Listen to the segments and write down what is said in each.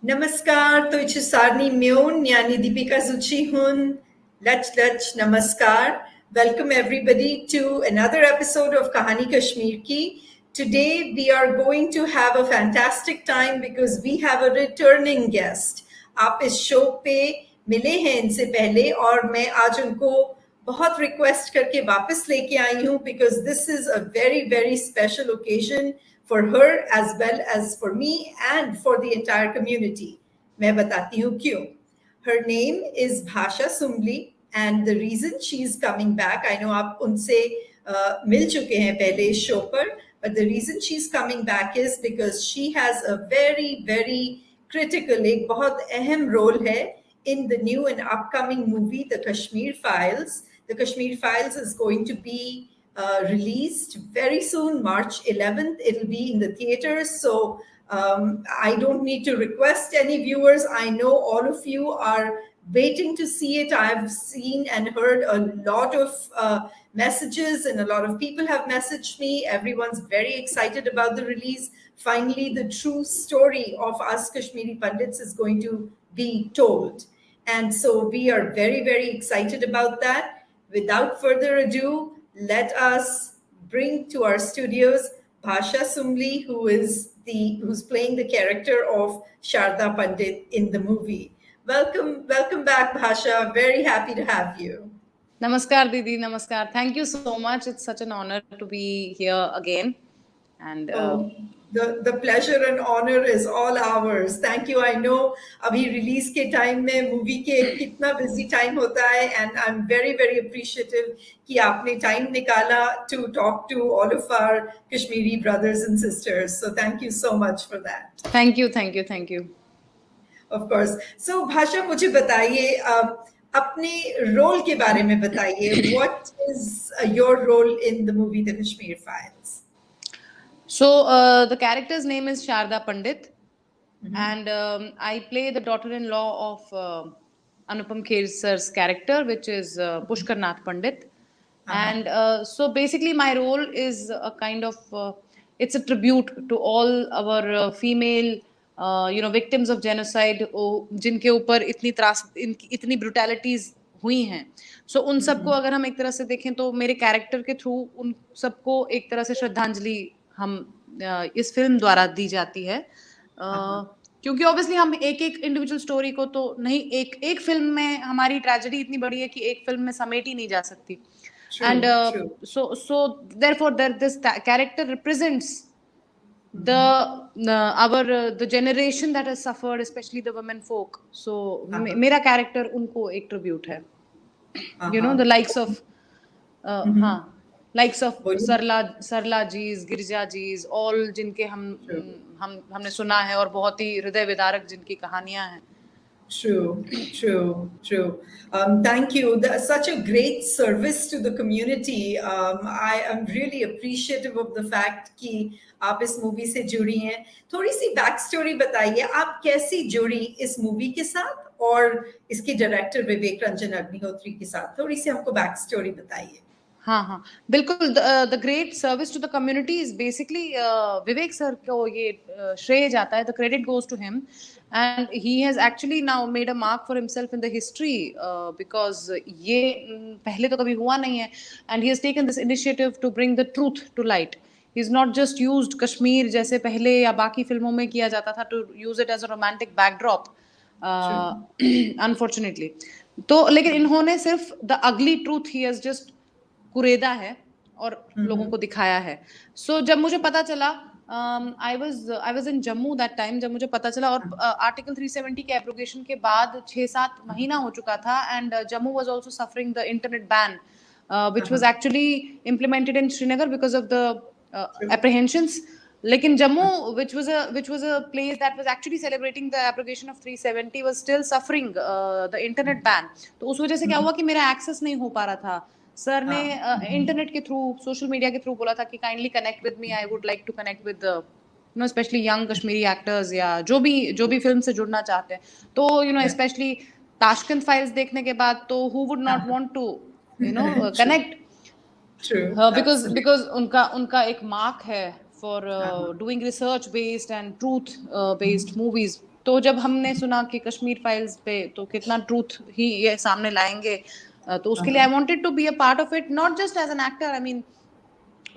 नमस्कार, तो इच सारनी म्योन यानी Deepika जुची hun. Lach namaskar. Welcome everybody to another episode of Kahani Kashmir ki. Today we are going to have a fantastic time because we have a returning guest. आप इस show पे मिले हैं इनसे पहले और मैं आज उनको बहुत रिक्वेस्ट करके वापस लेके आई हूँ because this is a very very special occasion for her as well as for me and for the entire community. मैं बताती हूँ क्यों. Her name is Bhasha Sumbli and the reason she is coming back, I know आप उनसे मिल चुके हैं पहले इस शो पर, but the reason she's coming back is because she has a very very critical, एक बहुत अहम role है in the new and upcoming movie, The Kashmir Files. The Kashmir Files is going to be released very soon, March 11th. It'll be in the theaters. So I don't need to request any viewers. I know all of you are waiting to see it. I've seen and heard a lot of messages and a lot of people have messaged me. Everyone's very excited about the release. Finally, the true story of us Kashmiri Pandits is going to be told. And so we are very, very excited about that. Without further ado, let us bring to our studios Bhasha Sumbli, who's playing the character of Sharda Pandit in the movie. Welcome back, Bhasha. Very happy to have you. Namaskar, Didi. Namaskar. Thank you so much. It's such an honor to be here again. And the pleasure and honor is all ours. Thank you. I know abhi release ke time mein movie ke kitna busy time hota hai, and I'm very very appreciative ki aapne time nikala to talk to all of our Kashmiri brothers and sisters. So thank you so much for that. Thank you. Of course. So Bhasha, मुझे बताइए अपने role के बारे में बताइए. What is your role in the movie The Kashmir Files? So the character's name is Sharda Pandit, and I play the daughter-in-law of Anupam Kher sir's character, which is Pushkar Nath Pandit. And so basically my role is a kind of it's a tribute to all our female victims of genocide, जिनके ऊपर इतनी brutalities हुई हैं. So उन सबको अगर हम एक तरह से देखें तो मेरे कैरेक्टर के थ्रू उन सबको एक तरह से श्रद्धांजलि हम इस फिल्म द्वारा दी जाती है, क्योंकि ऑब्वियसली हम एक इंडिविजुअल स्टोरी को तो नहीं, एक फिल्म में हमारी ट्रेजेडी इतनी बड़ी है कि एक फिल्म में समेटी नहीं जा सकती. And so therefore this character represents the generation that has suffered, especially the women folk. So मेरा character उनको एक tribute है. The likes of Sarla जीज, Girja जीज, all जिनके हमने सुना है और बहुत ही हृदय विदारक जिनकी कहानियां हैं. True. Thank you. That's such a great service to the community. I am really appreciative of the fact कि आप इस मूवी से जुड़ी हैं. थोड़ी सी बैक स्टोरी बताइए, आप कैसी जुड़ी इस मूवी के साथ और इसके डायरेक्टर विवेक रंजन अग्निहोत्री के साथ. थोड़ी सी हमको बैक स्टोरी बताइए. हाँ बिल्कुल. The great service to the community is basically Vivek sir को ये श्रेय जाता है. The credit goes to him, and he has actually now made a mark for himself in the history because ये पहले तो कभी हुआ नहीं है, and he has taken this initiative to bring the truth to light. He's not just used Kashmir जैसे पहले या बाकी फिल्मों में किया जाता था to use it as a romantic backdrop, unfortunately. तो लेकिन इन्होंने सिर्फ the ugly truth he has just कुरेदा है और लोगों को दिखाया है. So जब मुझे पता चला, I was in Jammu that time, जब मुझे पता चला, और आर्टिकल 370 के एब्रोगेशन के बाद 6-7 महीना हो चुका था, and Jammu was also suffering the internet ban, which was actually implemented in Srinagar because of the apprehensions लेकिन Jammu which was a place that was actually celebrating the abrogation of 370 was still suffering the internet ban. तो उस वजह से क्या हुआ कि मेरा access नहीं हो पा रहा था. सर ने इंटरनेट के थ्रू, सोशल मीडिया के थ्रू बोला था कि kindly connect with me, I would like to connect with you know specially young Kashmiri actors या जो भी फिल्म से जुड़ना चाहते हैं. तो you know specially Tashkent files देखने के बाद तो who would not want to you know connect. Because उनका एक मार्क है for doing research based and truth based movies. तो जब हमने सुना कि कश्मीर फाइल्स पे तो कितना ट्रूथ ही ये सामने लाएंगे, तो उसके लिए I wanted to be a part of it, not just as an actor, I mean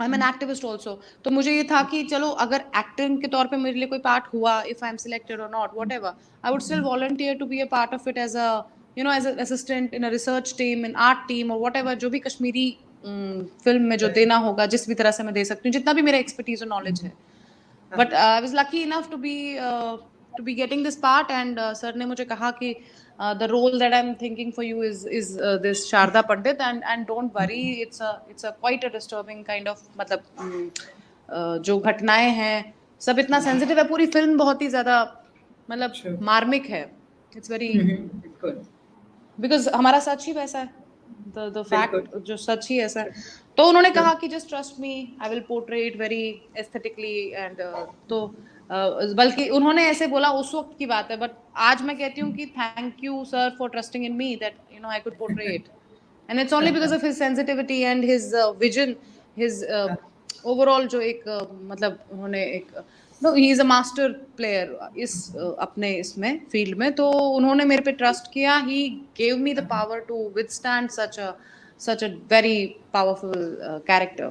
I am an activist also. तो मुझे ये था कि चलो अगर एक्टिंग के तौर पे मेरे लिए कोई पार्ट हुआ, इफ आई एम सिलेक्टेड और not, whatever, I would still volunteer to be a part of it as a you know as a assistant in a research team, in art team और whatever, जो भी Kashmiri film में जो देना होगा, जिस भी तरह से मैं दे सकती हूँ, जितना भी मेरा एक्सपर्टीज और नॉलेज है. But I was lucky enough to be getting this part. And sir ने मुझे कहा कि the role that I'm thinking for you is this Sharda Pandit, and don't worry, it's a quite a disturbing kind of, मतलब जो घटनाएं हैं सब इतना सेंसिटिव है, पूरी फिल्म बहुत ही ज्यादा मतलब मार्मिक है. इट्स वेरी बिकॉज हमारा सच ही वैसा है, the fact जो सच ही ऐसा है. तो उन्होंने कहा कि just trust me, I will portray it very aesthetically and तो बल्कि उन्होंने ऐसे बोला उस वक्त की बात है, बट आज मैं कहती हूँ कि thank you sir for trusting in me that you know I could portray it. And it's only because of his sensitivity and his vision, his overall जो एक मतलब उन्होंने एक know he is a master player इस अपने इसमें field में. तो उन्होंने मेरे पे ट्रस्ट किया. He gave me the power to withstand such a very powerful character.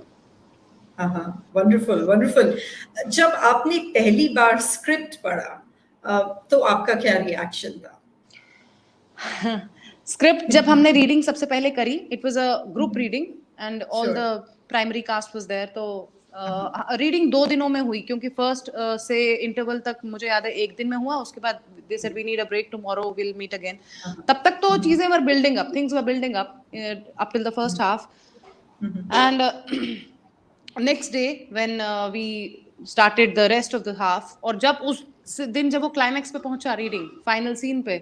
Wonderful wonderful. जब आपने पहली बार स्क्रिप्ट पढ़ा तो आपका क्या रिएक्शन था? स्क्रिप्ट जब हमने रीडिंग सबसे पहले करी, it was a group reading and all the primary cast was there. तो रीडिंग 2 दिनों में हुई, क्योंकि फर्स्ट से इंटरवल तक मुझे याद है 1 दिन में हुआ. उसके बाद they said we need a break, tomorrow will meet again. तब तक तो चीजें were building up, things were building up till the first half. And next day when we started the rest of the half, और जब उस दिन जब वो क्लाइमैक्स पे पहुंचा रीडिंग फाइनल सीन पे,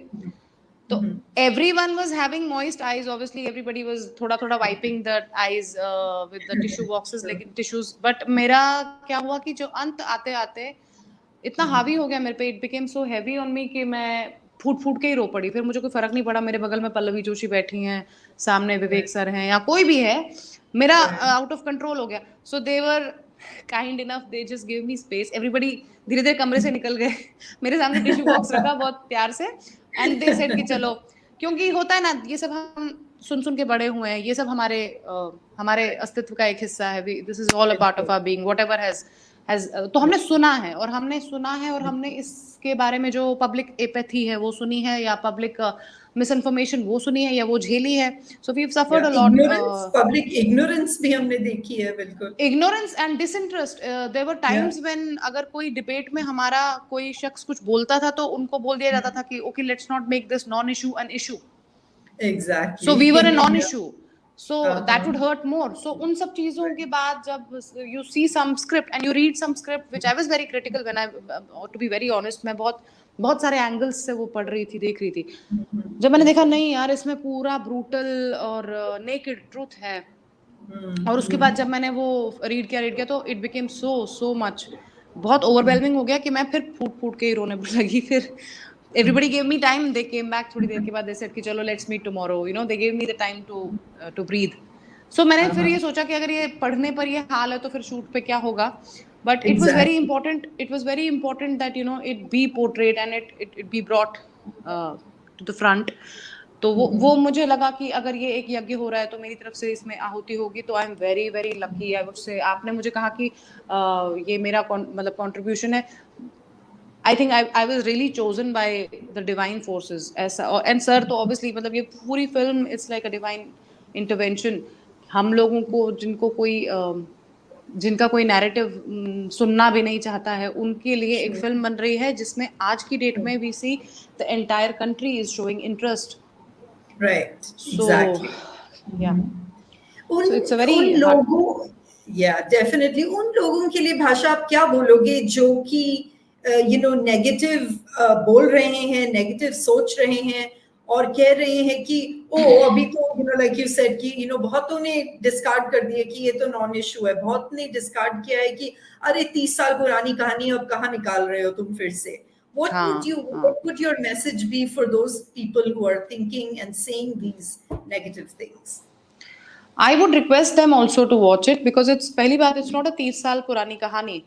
तो everyone was having moist eyes. Obviously everybody was थोड़ा wiping the eyes with the tissue boxes, लेकिन tissues. but मेरा क्या हुआ कि जो अंत आते आते इतना हावी हो गया मेरे पे, it became so heavy on me कि मैं फूट के ही रो पड़ी. फिर मुझे कोई फर्क नहीं पड़ा, मेरे बगल में पल्लवी जोशी बैठी हैं, सामने विवेक सर हैं या कोई भी है, मेरा आउट ऑफ कंट्रोल हो गया. So they were kind enough, they just give me space. Everybody धीरे धीरे कमरे से निकल गए. मेरे सामने टिश्यू बॉक्स रखा बहुत प्यार से, एंड दे सेड कि चलो, क्योंकि होता है ना, ये सब हम सुन के बड़े हुए हैं, ये सब हमारे अस्तित्व का एक हिस्सा है. This is all a part of our being, whatever has तो हमने सुना है और हमने इसके बारे में जो पब्लिक एपैथी है वो सुनी है, या पब्लिक मिस इन्फॉर्मेशन वो सुनी है, या वो झेली है. So we have suffered a lot. Public ignorance भी हमने देखी है. बिल्कुल ignorance and disinterest. There were times when अगर कोई डिबेट में हमारा कोई शख्स कुछ बोलता था तो उनको बोल दिया जाता था कि okay let's not make this non issue an issue. Exactly. So we were a non issue, so that would hurt more. So उन सब चीजों के बाद जब you see some script and you read some script, which I was very critical when I to be very honest, मैं बहुत सारे angles से वो पढ़ रही थी, देख रही थी. जब मैंने देखा नहीं यार, इसमें पूरा ब्रूटल और नेकेड ट्रूथ है, और उसके बाद जब मैंने वो रीड किया तो इट बिकेम so much, बहुत ओवरवेलमिंग हो गया कि मैं फिर फूट के ही रोने लगी. फिर everybody gave me time, they came back थोड़ी देर के बाद, they said कि चलो let's meet tomorrow, you know, they gave me the time to breathe. So मैंने फिर ये सोचा कि अगर ये पढ़ने पर ये हाल है तो फिर शूट पे क्या होगा. But it was very important that you know it be portrayed and it be brought to the front. तो वो मुझे लगा कि अगर ये एक यज्ञ हो रहा है तो मेरी तरफ से इसमें आहुति होगी, तो I am very very lucky. I would से आपने मुझे कहा कि ये मेरा मतलब कंट्रीब्यूशन है. I think I was really chosen by the divine forces. ऐसा, and sir तो obviously मतलब ये पूरी film it's like a divine intervention. हम लोगों को जिनका कोई नैरेटिव सुनना भी नहीं चाहता है, उनके लिए एक फिल्म बन रही है जिसमें आज की डेट में we see the entire country is showing interest. Right. So, exactly. yeah. So it's a very या डेफिनेटली उन लोगों के लिए भाषा आप क्या बोलोगे जो कि नेगेटिव बोल रहे हैं, नेगेटिव सोच रहे हैं और कह रहे हैं कि ओ अभी तो लाइक यू सेड कि बहुतों ने डिस्कार्ड कर दिया कि ये तो नॉन इशू है, बहुत ने डिस्कार्ड किया है कि अरे 30 साल पुरानी कहानी अब कहाँ निकाल रहे हो तुम फिर से. What would your message be for those people who are thinking and saying these negative things? I would request them also to watch it because it's पहली बात, it's not a 30 साल पुरानी कहानी.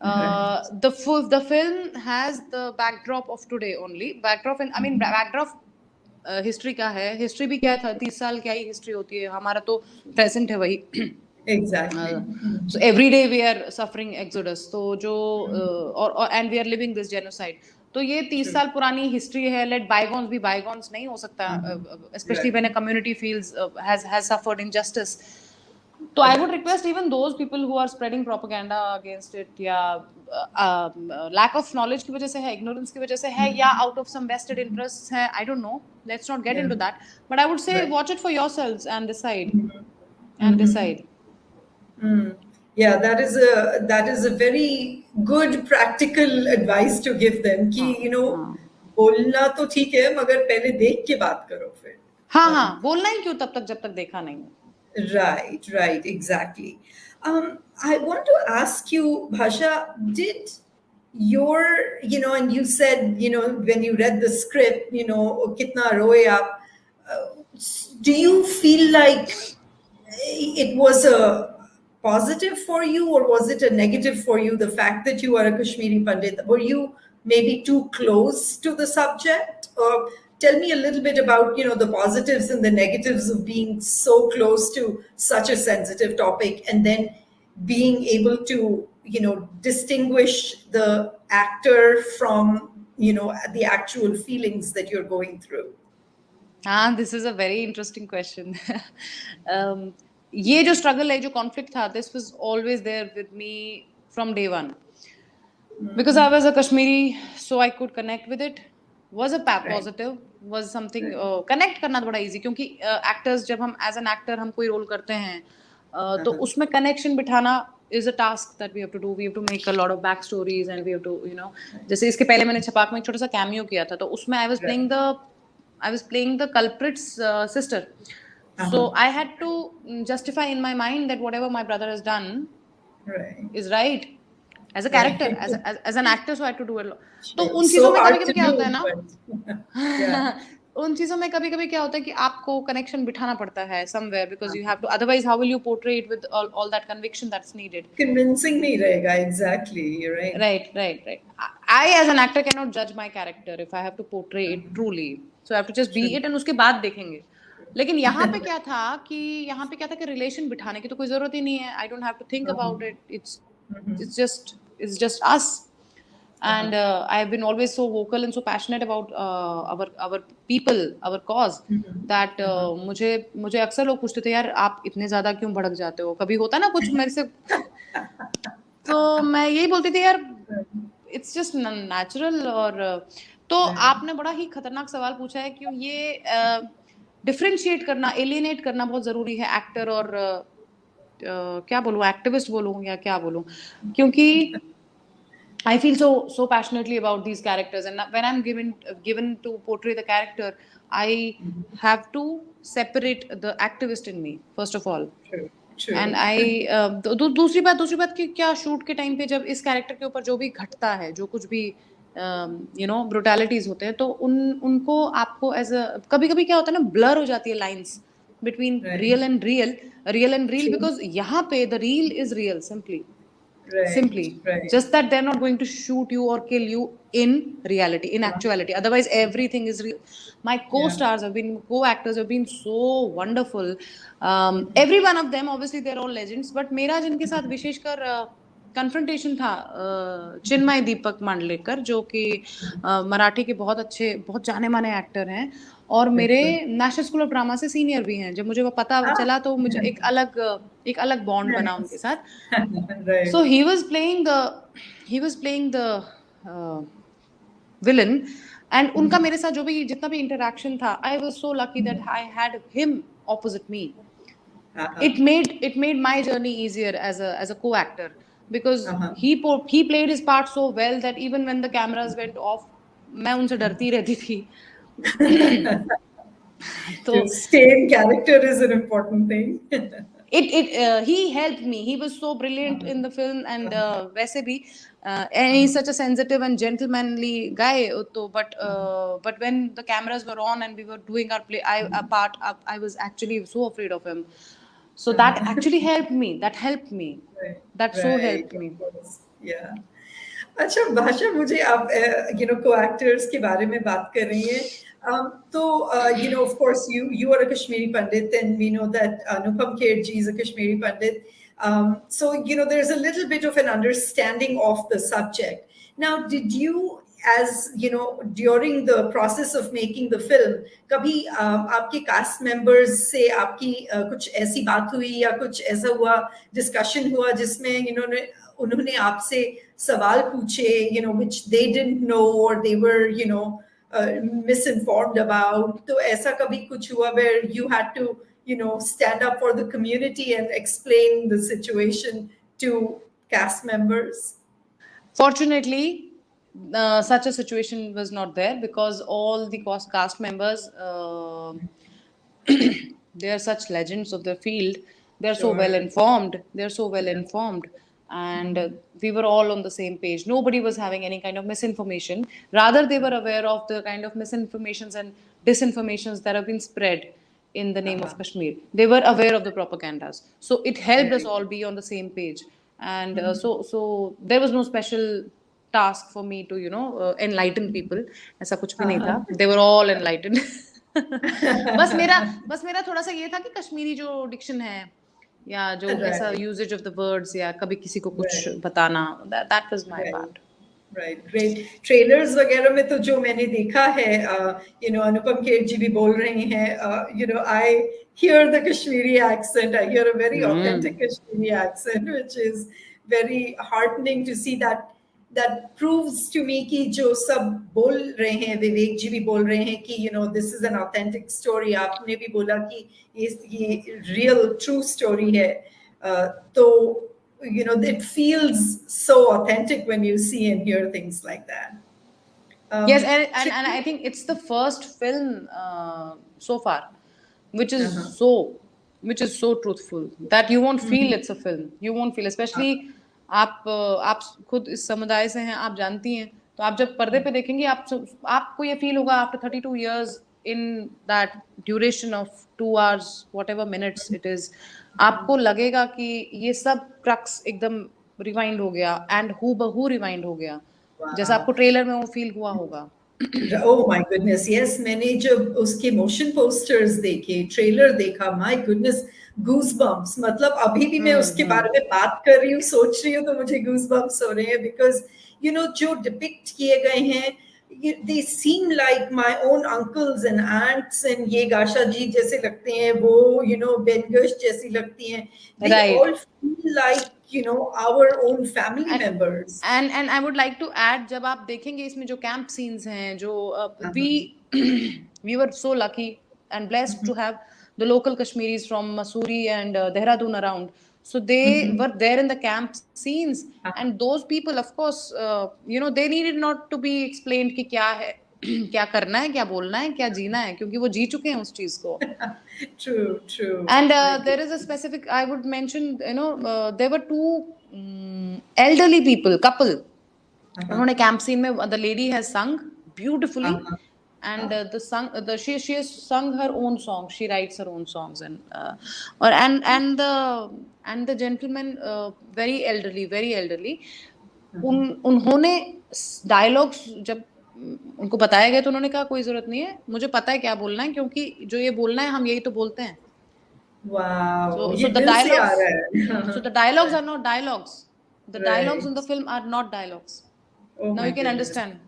The film has the backdrop of today only. Backdrop history का है. History भी क्या था, 30 साल क्या ही हिस्ट्री होती है, हमारा तो प्रेजेंट है वही. Exactly. So every day we are suffering exodus. तो जो and we are living this genocide. तो ये 30 साल पुरानी हिस्ट्री है. Let bygones be bygones नहीं हो सकता, especially when a community feels has suffered injustice. So I would request even those people who are spreading propaganda against it, या lack of knowledge की वजह से है, ignorance की वजह से है, या out of some vested interests है, I don't know. Let's not get into that. But I would say watch it for yourselves and decide. Decide. Yeah, that is a very good practical advice to give them कि बोलना तो ठीक है मगर पहले देख के बात करो फिर. हाँ बोलना ही क्यों तब तक जब तक देखा नहीं. Right, exactly. I want to ask you, Bhasha, did your, and you said, when you read the script, kitna roye aap, do you feel like it was a positive for you or was it a negative for you, the fact that you are a Kashmiri Pandit? Were you maybe too close to the subject? Or tell me a little bit about, the positives and the negatives of being so close to such a sensitive topic and then being able to, distinguish the actor from, the actual feelings that you're going through. This is a very interesting question. ये जो struggle है, जो conflict था, this was always there with me from day one. Because I was a Kashmiri, so I could connect with it. Was a positive, was something connect करना बड़ा easy, क्योंकि actors जब हम as an actor हम कोई role करते हैं, तो उसमें connection बिठाना is a task that we have to do. We have to make a lot of backstories and we have to, जैसे इसके पहले मैंने छपाक में एक छोटा सा cameo किया था, तो उसमें I was playing the culprit's sister. So I had to justify in my mind that whatever my brother has done is right. As a character, as an actor, so I had to do it. तो उन चीजों में कभी-कभी क्या होता है ना, उन चीजों में कभी-कभी क्या होता है कि आपको connection बिठाना पड़ता है somewhere because you have to. Otherwise, how will you portray it with all that conviction that's needed? Convincing नहीं रहेगा, exactly. You're right. Right. I as an actor cannot judge my character if I have to portray it truly. So I have to just be it and उसके बाद देखेंगे. लेकिन यहाँ पे क्या था कि रिलेशन बिठाने की तो कोई जरूरत ही नहीं है. I don't have to think about it. It's just us. And I have been always so vocal and so passionate about our people, our cause, that मुझे अक्सर लोग पूछते थे, यार आप इतने ज्यादा क्यों भड़क जाते हो, कभी होता ना कुछ मेरे से, तो मैं यही बोलती थी यार it's just natural. और तो आपने बड़ा ही खतरनाक सवाल पूछा है, क्यों ये डिफरेंशिएट करना, एलिनेट करना बहुत जरूरी है एक्टर और क्या बोलूं, एक्टिविस्ट बोलूं या क्या बोलूं, क्योंकि I feel so passionately about these characters, and when I'm given to portray the character, I have to separate the activist in me first of all. True. And I दूसरी बात कि क्या शूट के टाइम पे जब इस character के ऊपर जो भी घटता है, जो कुछ भी ब्रुटैलिटीज होते हैं, तो उनको आपको एज अ कभी-कभी क्या होता है ना, ब्लर हो जाती है lines between real and real because यहाँ पे the reel is real simply just that they're not going to shoot you or kill you in reality, in actuality. Otherwise everything is real. My co-stars have been, co-actors have been so wonderful. Every one of them, obviously they're all legends, but मेरा जिनके साथ विशेषकर confrontation था चिन्मय दीपक मांडलेकर, जो कि मराठी के बहुत अच्छे, बहुत जाने माने एक्टर हैं और मेरे नेशनल स्कूल ऑफ ड्रामा से सीनियर भी हैं. जब मुझे वो पता चला तो मुझे एक अलग बॉन्ड बना उनके साथ. So he was playing the villain, and उनका मेरे साथ जो भी जितना भी इंटरेक्शन था, I was so lucky that I had him opposite me. it made my journey easier as a co-actor, because he played his part so well that even when the cameras went off, मैं उनसे डरती रहती थी. तो To stay in character is an important thing. he helped me. He was so brilliant in the film, and वैसे भी and he's such a sensitive and gentlemanly guy. तो but when the cameras were on and we were doing our play, a part, I was actually so afraid of him. So that actually helped me. Right, That so right, helped me. of course, yeah. अच्छा भाषा, मुझे आप को actors के बारे में बात कर रही हैं, तो of course you are a Kashmiri Pandit, and we know that Anupam Kher ji is a Kashmiri Pandit. So there's a little bit of an understanding of the subject. Now, did you, as during the process of making the film, कभी आपके cast members से आपकी कुछ ऐसी बात हुई या कुछ ऐसा हुआ, डिस्कशन हुआ जिसमें उन्होंने आपसे सवाल पूछे, which they didn't know or they were misinformed about? तो ऐसा कभी कुछ हुआ where you had to stand up for the community and explain the situation to cast members? Fortunately, such a situation was not there, because all the cast members, they are such legends of the field. They are so well Sure. informed. They are so well Yeah. informed, and we were all on the same page. Nobody was having any kind of misinformation. Rather, they were aware of the kind of misinformations and disinformations that have been spread in the name of Kashmir. They were aware of the propagandas, so it helped us Right. all be on the same page. And so there was no special task for me to enlighten people. ऐसा कुछ भी नहीं था. They were all enlightened. बस मेरा थोड़ा सा ये था कि कश्मीरी जो डिक्शन है, या जो ऐसा Right. Usages of the words, या कभी किसी को कुछ Right. बताना, that was my Right. part. Right, great. Trailers वगैरह में तो जो मैंने देखा है, अनुपम खेर जी भी बोल रहे हैं, I hear the Kashmiri accent. I hear a very authentic Kashmiri accent, which is very heartening to see. That proves to me कि जो सब बोल रहे हैं, विवेक जी भी बोल रहे हैं कि this is an authentic story. आपने भी बोला कि ये real true story है. तो it feels so authentic when you see and hear things like that. Yes, and I think it's the first film so far which is so truthful that you won't feel it's a film. You won't feel, especially आप खुद इस समुदाय से हैं, आप जानती हैं, तो आप जब पर्दे पे देखेंगे, आपको ये फील होगा after 32 years in that duration of 2 hours whatever minutes it is, आपको लगेगा कि ये सब ट्रक्स एकदम रिवाइंड हो गया, एंड हूबहू रिवाइंड हो गया, जैसा आपको ट्रेलर में वो फील हुआ होगा. Oh my goodness, yes. मैंने जब उसके मोशन पोस्टर्स देखे, ट्रेलर देखा, my goodness, goosebumps. मतलब अभी भी मैं उसके बारे में बात कर रही हूँ, सोच रही हूँ, तो मुझे goosebumps हो रहे हैं, because जो डिपिक्ट किए गए हैं, they seem like my own uncles and aunts, and ये गाशा जी जैसे लगते हैं, वो बेनगश जैसी लगती हैं. They all feel like our own family members. And I would like to add, जब आप देखेंगे इसमें जो कैंप सीन्स हैं, जो we were so lucky and blessed to have the local Kashmiris from Mussoorie and Dehradun around. So they were there in the camp scenes, and those people, of course, they needed not to be explained कि क्या है, क्या करना है, क्या बोलना है, क्या जीना है, क्योंकि वो जी चुके हैं उस चीज को. True. And there is a specific, I would mention, there were two elderly people, couple. उन्होंने कैंप सीन में, the lady has sung beautifully, and she has sung her own songs. She writes her own songs, and the gentleman, very elderly. उन्होंने dialogues जब उनको बताया गया, तो उन्होंने कहा कोई जरूरत नहीं है, मुझे पता है क्या बोलना है, क्योंकि जो ये बोलना है हम यही तो बोलते हैं. Wow. So the dialogues are not dialogues. The dialogues in the film are not dialogues. Oh now my you can goodness. understand.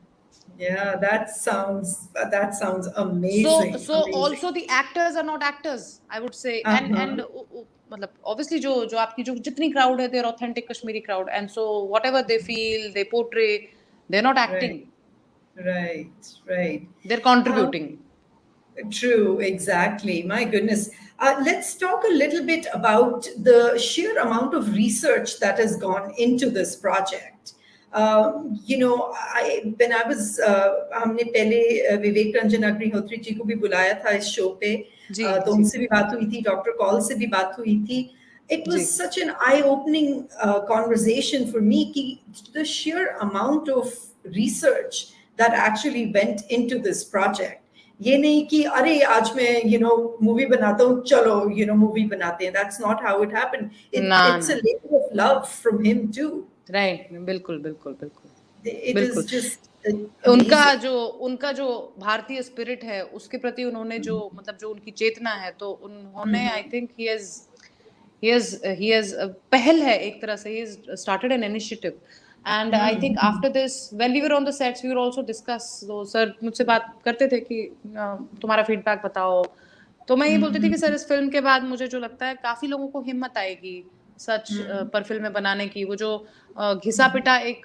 Yeah, that sounds amazing. So also the actors are not actors, I would say. And मतलब obviously जो आपकी जो जितनी crowd है, they're authentic Kashmiri crowd, and so whatever they feel, they portray, they're not acting. Right. They're contributing. True, exactly. My goodness. Let's talk a little bit about the sheer amount of research that has gone into this project. When I was, हमने पहले विवेक रंजन अग्निहोत्री जी को भी बुलाया था इस show पे, जी तो जी उनसे भी बात हुई थी, डॉक्टर कॉल से भी बात हुई थी. It ji was such an eye-opening conversation for me. कि the sheer amount of research that actually went into this project. ये नहीं कि अरे आज मैं मूवी बनाता हूँ चलो मूवी बनाते हैं. That's not how it happened. ना It's a ना labor of love from him too. Right बिल्कुल बिल्कुल बिल्कुल It बिल्कुल is just उनका amazing. जो भारतीय स्पिरिट है उसके प्रति उन्होंने जो मतलब जो उनकी चेतना है तो उन्होंने आई थिंक ही हैज पहल है एक तरह से he started an initiative and I think after this when we were on the sets we were also discuss तो सर मुझसे बात करते थे कि तुम्हारा फीडबैक बताओ तो मैं ये बोलती थी कि सर इस फिल्म के बाद मुझे जो लगता है काफी लोगों को हिम्मत आएगी सच पर फिल्में बनाने की वो जो घिसा पिटा एक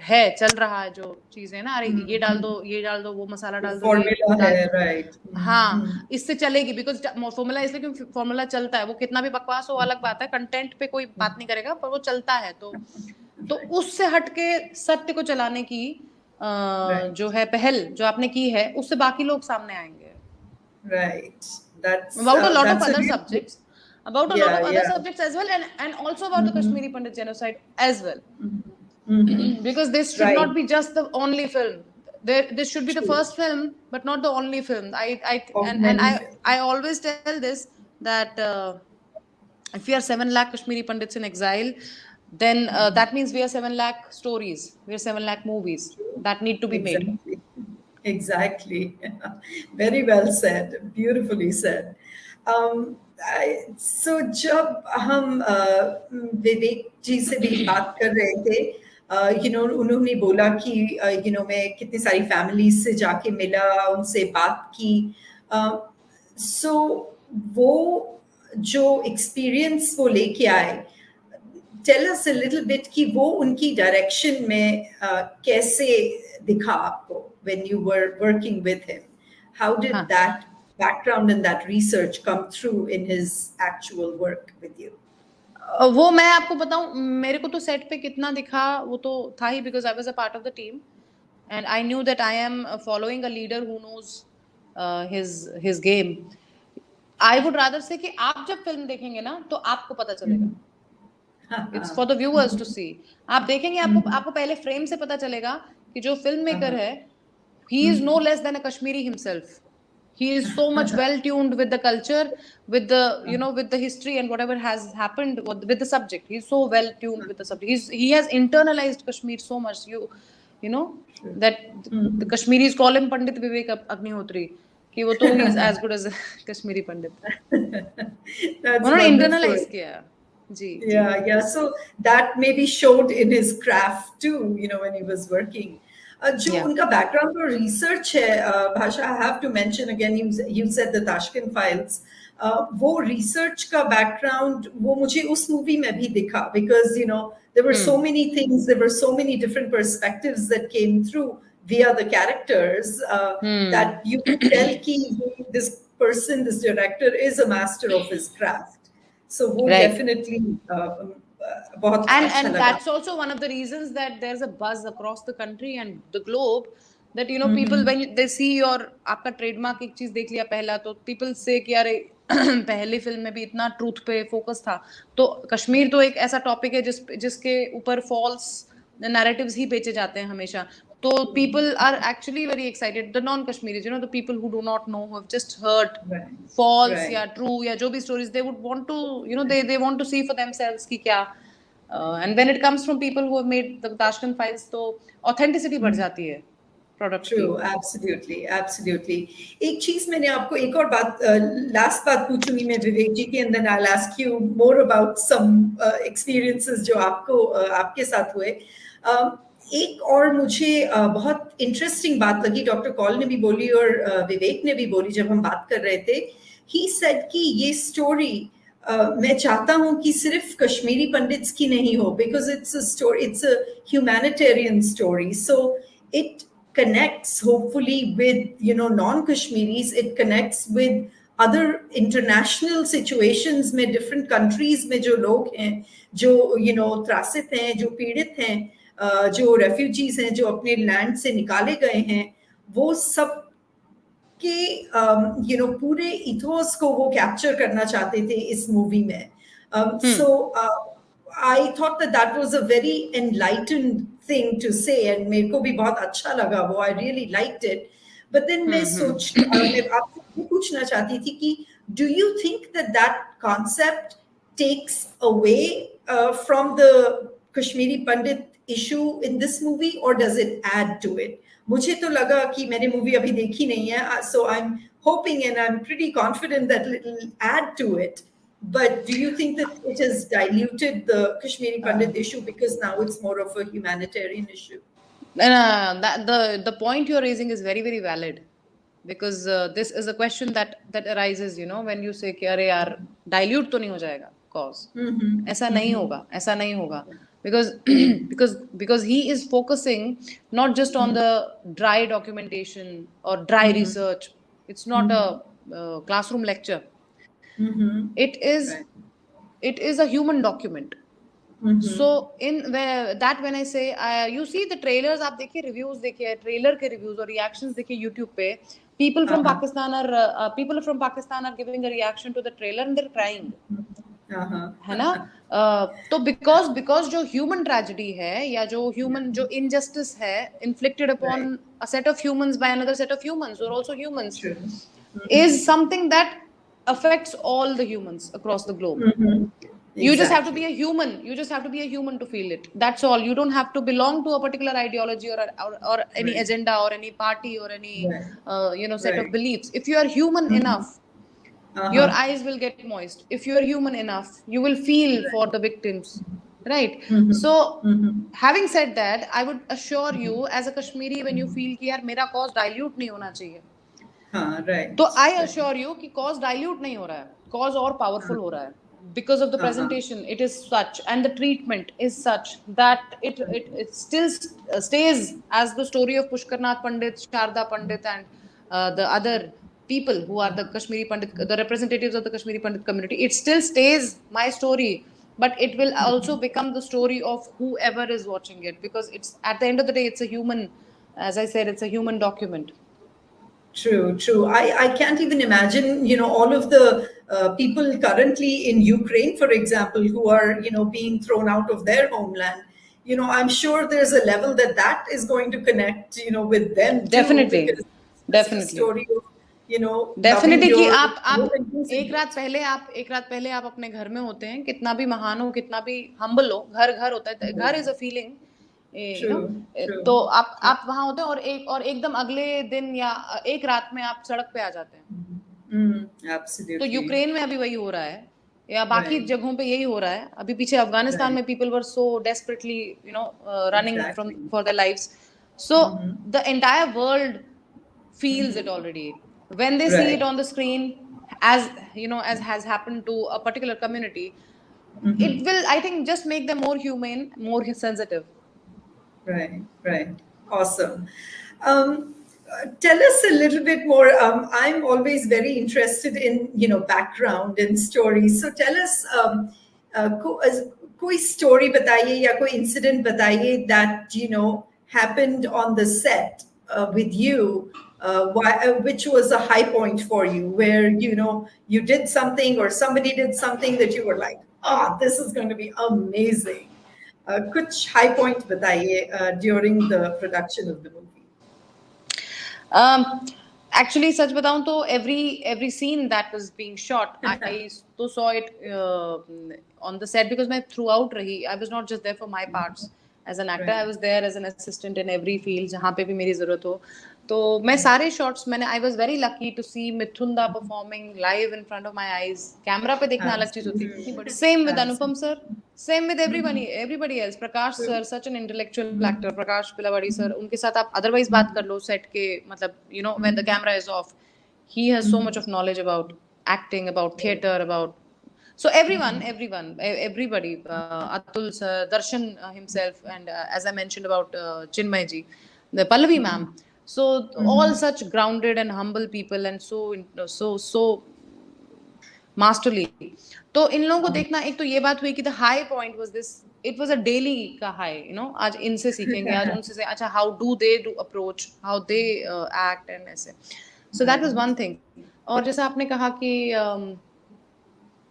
है चल रहा है जो चीजें ना अरे ये डाल दो वो मसाला डाल दो ये Formula डाल है, right. हाँ इससे चलेगी बिकॉज फॉर्मूला इसलिए क्योंकि फॉर्मूला चलता है वो कितना भी बकवास हो अलग बात है कंटेंट पे कोई बात नहीं करेगा पर वो चलता है तो उससे हटके सत्य को चलाने की Right. जो है पहल जो आपने की है उससे बाकी लोग सामने आएंगे Right. That's about a lot of that's a other real, subjects about a lot yeah, of other yeah. subjects as well and also about the Kashmiri Pandit genocide as well because this should Right. not be just the only film this should be the True. first film but not the only film I Of and many I always tell this that if we are 7 lakh Kashmiri Pandits in exile then that means we are 7 lakh stories we are 7 lakh movies that need to be made Exactly. Exactly. Very well said. Beautifully said. So जब हम विवेक जी से भी बात कर रहे थे, उन्होंने बोला कि मैं कितनी सारी फैमिलीज से जाके मिला, उनसे बात की. सो वो जो एक्सपीरियंस वो लेके आए, tell us a little bit कि वो उनकी डायरेक्शन में कैसे दिखा आपको when you were working with him. How did हाँ that background and that research come through in his actual work with you? वो मैं आपको बताऊं मेरे को तो सेट पे कितना दिखा वो तो था ही because I was a part of the team and I knew that I am following a leader who knows his game I would rather say कि आप जब फिल्म देखेंगे ना तो आपको पता चलेगा it's for the viewers to see आप देखेंगे आपको पहले फ्रेम से पता चलेगा कि जो फिल्म मेकर है he is no less than a Kashmiri himself he is so much well tuned with the culture with the with the history and whatever has happened with the subject he's so well tuned with the subject he has internalized Kashmir so much you know that the Kashmiris call him Pandit Vivek Agnihotri कि वो तो he is as good as a Kashmiri Pandit That's उन्होंने wonderful. internalize किया जी जी Yeah, yeah. So that maybe showed in his craft too, when he was working. जो yeah उनका background और research है, भाषा, I have to mention again, you said the Tashkent Files. वो research का background वो मुझे उस movie में भी दिखा because there were so many things, there were so many different perspectives that came through via the characters that you could tell कि this person, this director is a master of his craft. So वो right definitely बहुत अच्छा and लगा. that's also one of the reasons that there's a buzz across the country and the globe that people when they see your आपका trademark एक चीज देख लिया पहला तो people say कि यार पहली फिल्म में भी इतना ट्रूथ पे फोकस था तो कश्मीर तो एक ऐसा टॉपिक है जिसके ऊपर फॉल्स नैरेटिव्स ही बेचे जाते हैं हमेशा तो people are actually very excited the non Kashmiris the people who do not know who have just heard Right. false Right. या true या जो भी stories they would want to they want to see for themselves कि क्या and when it comes from people who have made the Tashkent Files तो authenticity बढ़ जाती है प्रोडक्ट की True, absolutely, absolutely. एक चीज मैंने आपको एक और बात लास्ट बात पूछूंगी मैं विवेक जी की, and then I'll ask you more about some experiences जो आपको आपके साथ हुए. एक और मुझे बहुत इंटरेस्टिंग बात लगी, डॉक्टर कॉल ने भी बोली और विवेक ने भी बोली जब हम बात कर रहे थे. He said कि ये स्टोरी मैं चाहता हूं कि सिर्फ कश्मीरी पंडित्स की नहीं हो because it's a story, it's a humanitarian story, so it connects hopefully with, non-Kashmiris. It connects with other international situations में, different countries में जो लोग हैं, जो त्रासित हैं, जो पीड़ित हैं, जो refugees हैं, जो अपने land से निकाले गए हैं, वो सब कि पूरे इथोस को वो कैप्चर करना चाहते थे इस मूवी में. So I thought that was a very enlightened thing to say, and मेरे को भी बहुत अच्छा लगा वो. I really liked it. But then मैं आपसे ये पूछना चाहती थी कि do you think that concept takes away from the Kashmiri Pandit issue in this movie, or does it add to it? मुझे तो लगा कि मैंने मूवी अभी देखी नहीं है, so I'm hoping and I'm pretty confident that it will add to it. But do you think that it has diluted the Kashmiri Pandit issue because now it's more of a humanitarian issue? The point you're raising is very, very valid, because this is a question that arises, when you say कि अरे यार dilute तो नहीं हो जाएगा cause. ऐसा नहीं होगा. Because he is focusing not just on the dry documentation or dry research. It's not a classroom lecture. It is a human document. So when I say you see the trailers, आप देखिए reviews, देखिए trailer के reviews और reactions देखिए YouTube पे, people from Pakistan are giving a reaction to the trailer and they're crying. है ना? तो because जो human tragedy है या जो injustice है inflicted upon a set of humans by another set of humans who are also humans, is something that affects all the humans across the globe. You just have to be a human. You just have to be a human to feel it. That's all. You don't have to belong to a particular ideology or any agenda or any party or any set of beliefs. If you are human enough, your eyes will get moist. If you are human enough, you will feel for the victims. Right? So, having said that, I would assure you, as a Kashmiri, when you feel कि यार मेरा cause dilute नहीं होना चाहिए, तो I assure you कि cause dilute नहीं हो रहा है, cause और powerful हो रहा है. Because of the presentation, it is such, and the treatment is such that it still stays as the story of Pushkarnath Pandit, Sharda Pandit, and the other people who are the Kashmiri Pandit, the representatives of the Kashmiri Pandit community. It still stays my story, but it will also become the story of whoever is watching it, because it's at the end of the day, it's a human, as I said, it's a human document. True. I can't even imagine, all of the people currently in Ukraine, for example, who are, being thrown out of their homeland. I'm sure there's a level that is going to connect, with them too. Definitely. Story of, definitely कि आप एक रात पहले आप अपने घर में होते हैं, कितना भी महान हो, कितना भी हम्बल हो, घर होता है, घर इज अ फीलिंग. तो आप वहां होते हैं और एकदम अगले दिन या एक रात में आप सड़क पे आ जाते हैं. तो यूक्रेन में अभी वही हो रहा है, या बाकी जगहों पे यही हो रहा है. अभी पीछे अफगानिस्तान में people were so desperately running for their lives. So the entire world feels it already when they see it on the screen, as has happened to a particular community. It will, I think, just make them more humane, more sensitive. Right. Awesome. Tell us a little bit more. I'm always very interested in background and stories. So tell us कोई story बताइए या कोई incident बताइए that happened on the set with you, which was a high point for you, where you did something or somebody did something that you were like, this is going to be amazing. Kuch high point बताइए during the production of the movie. Actually, सच बताऊं तो every scene that was being shot, I saw it on the set, because मैं throughout रही. I was not just there for my parts as an actor. I was there as an assistant in every field जहाँ पे भी मेरी जरूरत हो. तो मैं सारे shots I was very lucky to see Mithunda performing live in front of my eyes. Camera पे देखना अलग चीज होती है. Same with Anupam sir, same with everybody else. Prakash sir, such an intellectual actor. Prakash Pilawadi sir, उनके साथ आप otherwise बात कर लो set के, मतलब when the camera is off, he has so much of knowledge about acting, about theatre, about. So everybody, Atul sir, Darshan himself, and as I mentioned about Chinmay ji, the Pallavi ma'am. So all such grounded and humble people, and so masterly. तो इन लोगों को देखना, एक तो ये बात हुई कि the high point was this, it was a daily का high, you know, आज इनसे सीखेंगे, आज उनसे से, अच्छा how do they do approach, how they act and ऐसे. So that was one thing. और जैसा आपने कहा कि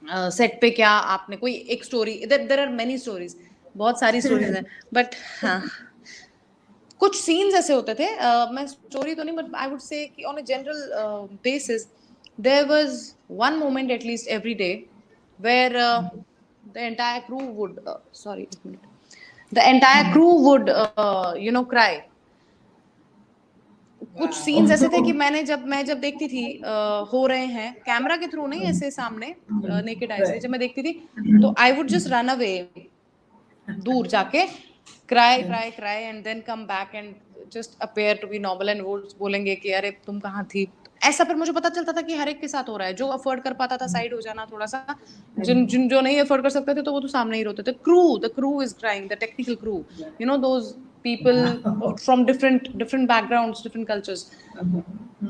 सेट पे क्या आपने कोई एक story, there are many stories, बहुत सारी स्टोरीज हैं, बट हाँ कुछ सीन्स ऐसे होते थे, मैं स्टोरी तो नहीं, बट आई वुड से कि on a general basis there was one moment at least every day where the entire crew would sorry the entire crew would you know cry. कुछ सीन्स ऐसे थे कि मैं जब देखती थी हो रहे हैं कैमरा के थ्रू नहीं, ऐसे सामने नेकेड आई से जब मैं देखती थी, तो I would just run away, दूर जाके cry cry cry and then come back and just appear to be normal, and वो बोलेंगे कि अरे तुम कहाँ थी, ऐसा. फिर मुझे पता चलता था कि हर एक के साथ हो रहा है. जो अफोर्ड कर पाता था साइड हो जाना थोड़ा सा, जिन जिन जो नहीं अफोर्ड कर सकते थे तो वो तो सामने ही रोते थे. The crew is crying, the technical crew, you know those people from different backgrounds, different cultures,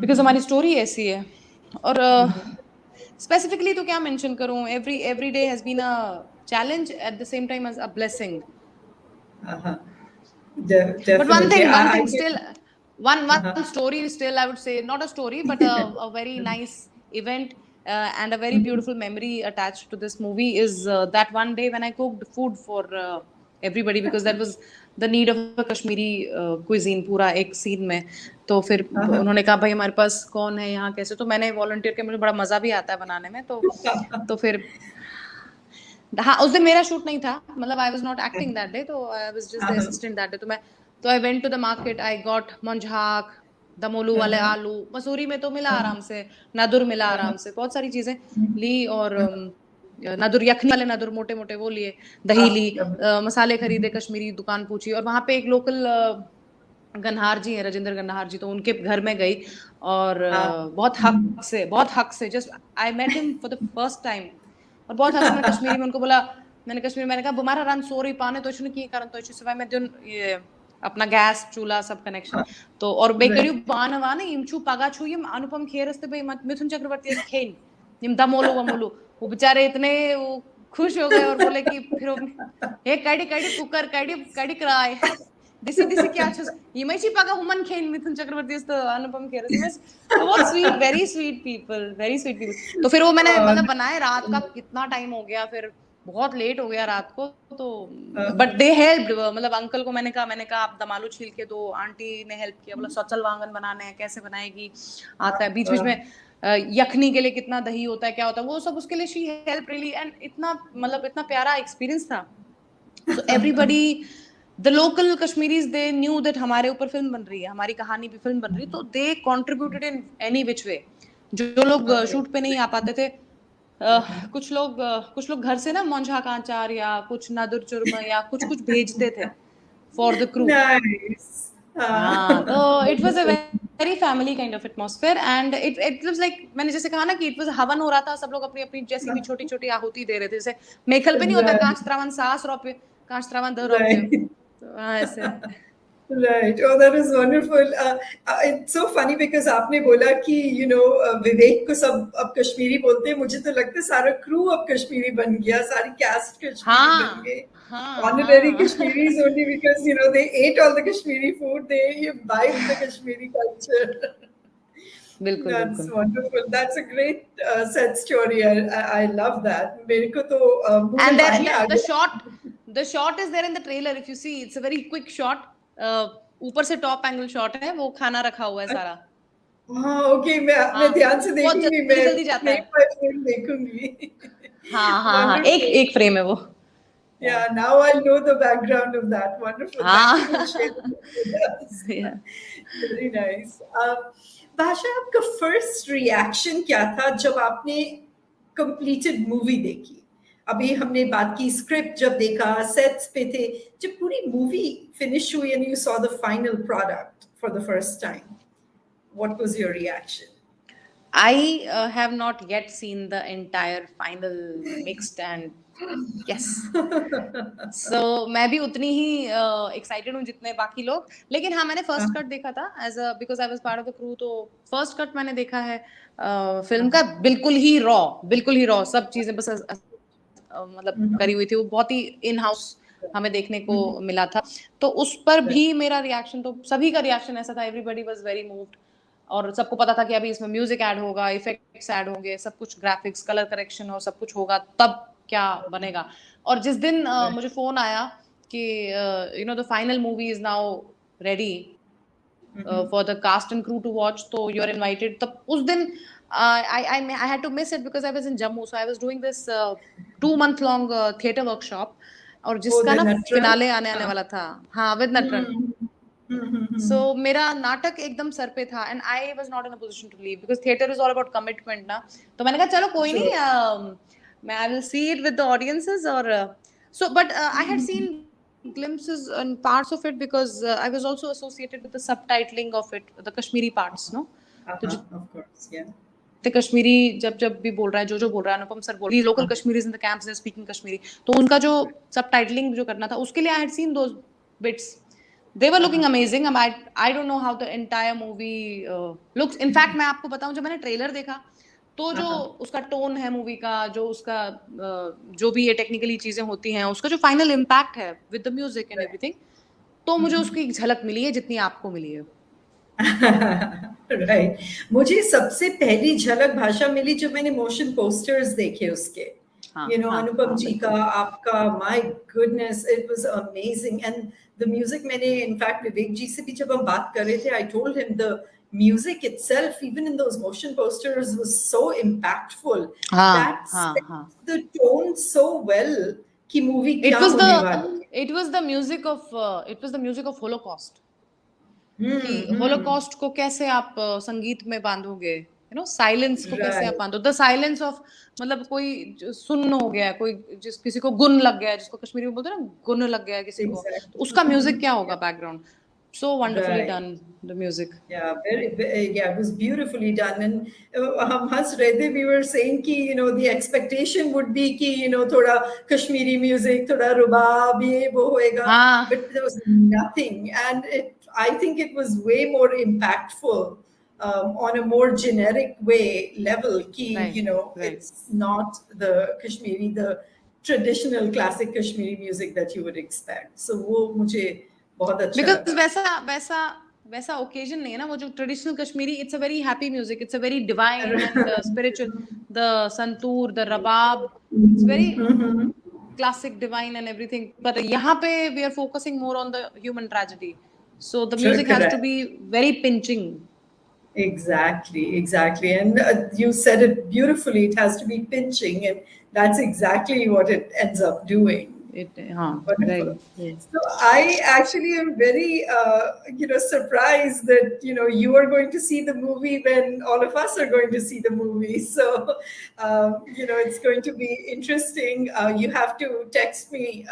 because हमारी story ऐसी है. और specifically तो क्या mention करूँ, every day has been a challenge at the same time as a blessing. But one thing still, one story still, I would say, not a story but a very nice event and a very beautiful memory attached to this movie is that one day when I cooked food for everybody, because that was the need of a Kashmiri cuisine पूरा एक scene में. तो फिर उन्होंने कहा भाई हमारे पास कौन है यहाँ कैसे, तो मैंने वॉलंटियर किया, मुझे बड़ा मजा भी आता है बनाने में. तो फिर हाँ उस दिन मेरा शूट नहीं था, मतलब I was not acting that day, तो I was just the assistant that day. तो I went to the market, I got मंझाक, दमोलू वाले आलू, मसूरी में तो मिला आराम से, नदुर मिला आराम से, बहुत सारी चीजें ली. और नदुर यखनी वाले नदुर मोटे मोटे वो लिए, दही ली, मसाले खरीदे, कश्मीरी दुकान पूछी, और वहां पे एक लोकल गन्हार जी है, राजेंद्र गन्हार जी, तो उनके घर में गई और बहुत हक से just I met him for the first time, और बहुत हक से मैंने कश्मीरी में उनको बोला, मैंने कहा बुमारा रन सोरी पाने तो इसने की कारण तो इस सिवाय में दिन ये अपना गैस चूल्हा सब कनेक्शन तो और बेकरी बानवाने इमचू पागाचू ये अनुपम खेरस्ते बे मिथुन चक्रवर्ती खेन निम दमोलू वमोलू, वो बेचारे इतने वो खुश हो गए और बोले कि फिर हे काडी काडी कुकर काडी काडी कराय दिसी क्या चीज इमेची पागा हुमन खेन मिथुन चक्रवर्ती तो अनुपम खेरस, बहुत स्वीट, वेरी स्वीट पीपल. तो फिर वो मैंने मतलब बनाए, रात का कितना टाइम हो गया, फिर बहुत लेट हो गया रात को, तो बट दे हेल्प्ड, मतलब अंकल को मैंने कहा आप दमालू छील के दो, आंटी ने हेल्प किया, बोला सचल वांगन बनाने हैं, कैसे बनाएगी, आता है. बीच में यखनी के लिए कितना दही होता है, क्या होता है, वो सब उसके लिए शी हेल्प रियली, एंड इतना मतलब इतना प्यारा एक्सपीरियंस था. So everybody the local Kashmiris they knew that हमारे ऊपर फिल्म बन रही है, हमारी कहानी भी फिल्म बन रही है, तो दे कॉन्ट्रीब्यूटेड इन एनी विच वे. जो लोग शूट पे नहीं आ पाते थे, कुछ लोग घर से ना मोंझा का अचार या कुछ नादुर चुरमा या कुछ भेजते थे फॉर द क्रू. हाँ, तो it was a very family kind of atmosphere, and it was like, मैंने जैसे कहा ना कि इट वाज हवन हो रहा था, सब लोग अपनी अपनी जैसी भी छोटी छोटी आहुति दे रहे थे, जैसे मेखल पे नहीं होता कांच त्रावन 6 रुपए कांच त्रावन 2 रुपए, तो ऐसे. Right. Oh, that is wonderful. It's so funny because आपने बोला कि विवेक को सब अब कश्मीरी बोलते हैं. मुझे तो लगता है सारा क्रू अब कश्मीरी बन गया, सारी कास्ट कश्मीरी बन गई. Honorary Kashmiris only because they ate all the Kashmiri food. They imbibed the Kashmiri culture. बिल्कुल. That's wonderful. That's a great sad story. I love that. मेरे को तो and that the shot is there in the trailer. If you see, it's a very quick shot. ऊपर से top angle shot है, वो खाना रखा हुआ है सारा. हाँ, ओके, मैं ध्यान से देखूंगी, मैं जल्दी जाता है, देखूंगी. हाँ, एक फ्रेम है वो. Yeah, now I'll know the background of that. Wonderful. Thank you for sharing with us. Yeah. Very nice. भाषा, आपका फर्स्ट रिएक्शन क्या था जब आपने कंप्लीटेड मूवी देखी? अभी हमने बात की स्क्रिप्ट जब देखा, सेट्स पे थे, जब पूरी मूवी फिनिश हुई and you saw the final product for the first time, what was your reaction? I have not yet seen the entire final mixed and Yes. So मैं भी उतनी ही एक्साइटेड हूँ जितने बाकी लोग, लेकिन हाँ मैंने फर्स्ट कट देखा था as a because I was part of the crew, तो फर्स्ट कट मैंने देखा है फिल्म का, बिल्कुल ही रॉ सब चीजें बस मतलब करी हुई थी, वो बहुत ही इन हाउस हमें देखने को मिला था। तो उस पर भी मेरा रिएक्शन, तो सभी का रिएक्शन ऐसा था, एवरीबडी वाज वेरी मूव्ड, और सबको पता था कि अभी इसमें म्यूजिक ऐड होगा, इफेक्ट्स ऐड होंगे, सब कुछ ग्राफिक्स कलर करेक्शन और सब कुछ होगा, तब क्या बनेगा। और जिस दिन मुझे फोन आया कि you know the final movie is now ready for the cast and crew to watch, so you're invited, तब उस दिन I had to miss it because I was in Jammu, so I was doing this 2 month long theatre workshop, और Oh, जिसका the ना Natran. Finale आने वाला था, हाँ विद नटरन। सो मेरा नाटक एकदम सर पे था, and I was not in a position to leave because theatre is all about commitment ना। तो मैंने कहा चलो कोई नहीं, मैं I will see it with the audiences, और so but I had seen glimpses and parts of it because I was also associated with the subtitling of it, the Kashmiri parts, no? तो Of course, yeah. जितने कश्मीरी जब जब भी बोल रहा है, जो बोल रहा है, अनुपम सर बोल रही है, local Kashmiris in the camps, they are speaking Kashmiri, तो उनका जो सबटाइटलिंग जो करना था उसके लिए I had seen those bits, they were looking amazing. I don't know how the entire movie looks. In fact मैं आपको बताऊं, जब मैंने ट्रेलर देखा तो जो उसका टोन है मूवी का, जो उसका जो भी ये टेक्निकली चीजें होती हैं, उसका जो फाइनल इम्पैक्ट है with the music and everything, तो मुझे उसकी एक झलक मिली है जितनी आपको मिली है। राइट मुझे सबसे पहली झलक भाषा मिली जब मैंने मोशन पोस्टर्स देखे उसके, you know, अनुपम जी का, आपका, my goodness, it was amazing. And the music, मैंने इनफैक्ट विवेक जी से भी जब हम बात कर रहे थे, I told him the music itself, even in those motion posters, was so impactful. That sets the tone so well कि मूवी क्या होने वाली है। It was the music of Holocaust. कि होलोकॉस्ट को कैसे आप संगीत में बांधोगे, यू नो, साइलेंस को कैसे आप बांधो, द साइलेंस ऑफ, मतलब कोई सुन्न हो गया, कोई किसी को गुन लग गया, जिसको कश्मीरी में बोलते हैं ना, गुन लग गया किसी को, तो उसका म्यूजिक क्या होगा background. So wonderfully done, the music. Yeah, yeah, it was beautifully done. And हम हंस रहे थे, we were saying कि, you know, the expectation would be कि, you know, थोड़ा कश्मीरी music, थोड़ा रुबाब, ये वो होएगा, but there was nothing. And I think it was way more impactful on a more generic level कि, you know, it's not the Kashmiri, the traditional classic Kashmiri music that you would expect. So वो मुझे बहुत अच्छा लगा। Because वैसा occasion नहीं है ना, वो जो traditional Kashmiri, it's a very happy music, it's a very divine and spiritual, the santoor, the rabab, it's very classic, divine and everything, but यहाँ पे we are focusing more on the human tragedy, so the music has to be very pinching. Exactly. And you said it beautifully. It has to be pinching, and that's exactly what it ends up doing. Wonderful. So I actually am very, you know, surprised that, you know, you are going to see the movie when all of us are going to see the movie. So, you know, it's going to be interesting. You have to text me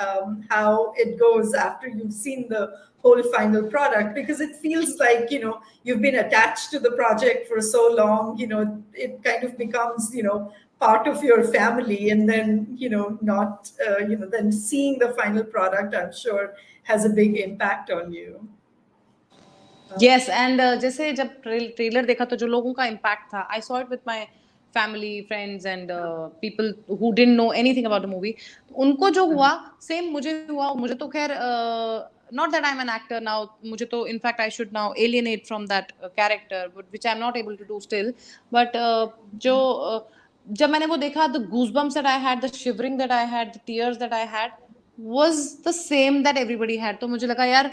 how it goes after you've seen the whole final product, because it feels like, you know, you've been attached to the project for so long, you know, it kind of becomes, you know, part of your family, and then, you know, not, you know, then seeing the final product, I'm sure, has a big impact on you. Yes, and जैसे जब trailer देखा तो जो लोगों का impact था, I saw it with my family, friends, and people who didn't know anything about the movie. उनको जो हुआ, same मुझे हुआ। मुझे तो खैर not that I'm an actor now, मुझे तो in fact I should now alienate from that character, but which I'm not able to do still. But जो जब मैंने वो देखा, the goosebumps that I had, the shivering that I had, the tears that I had was the same that everybody had. तो मुझे लगा यार,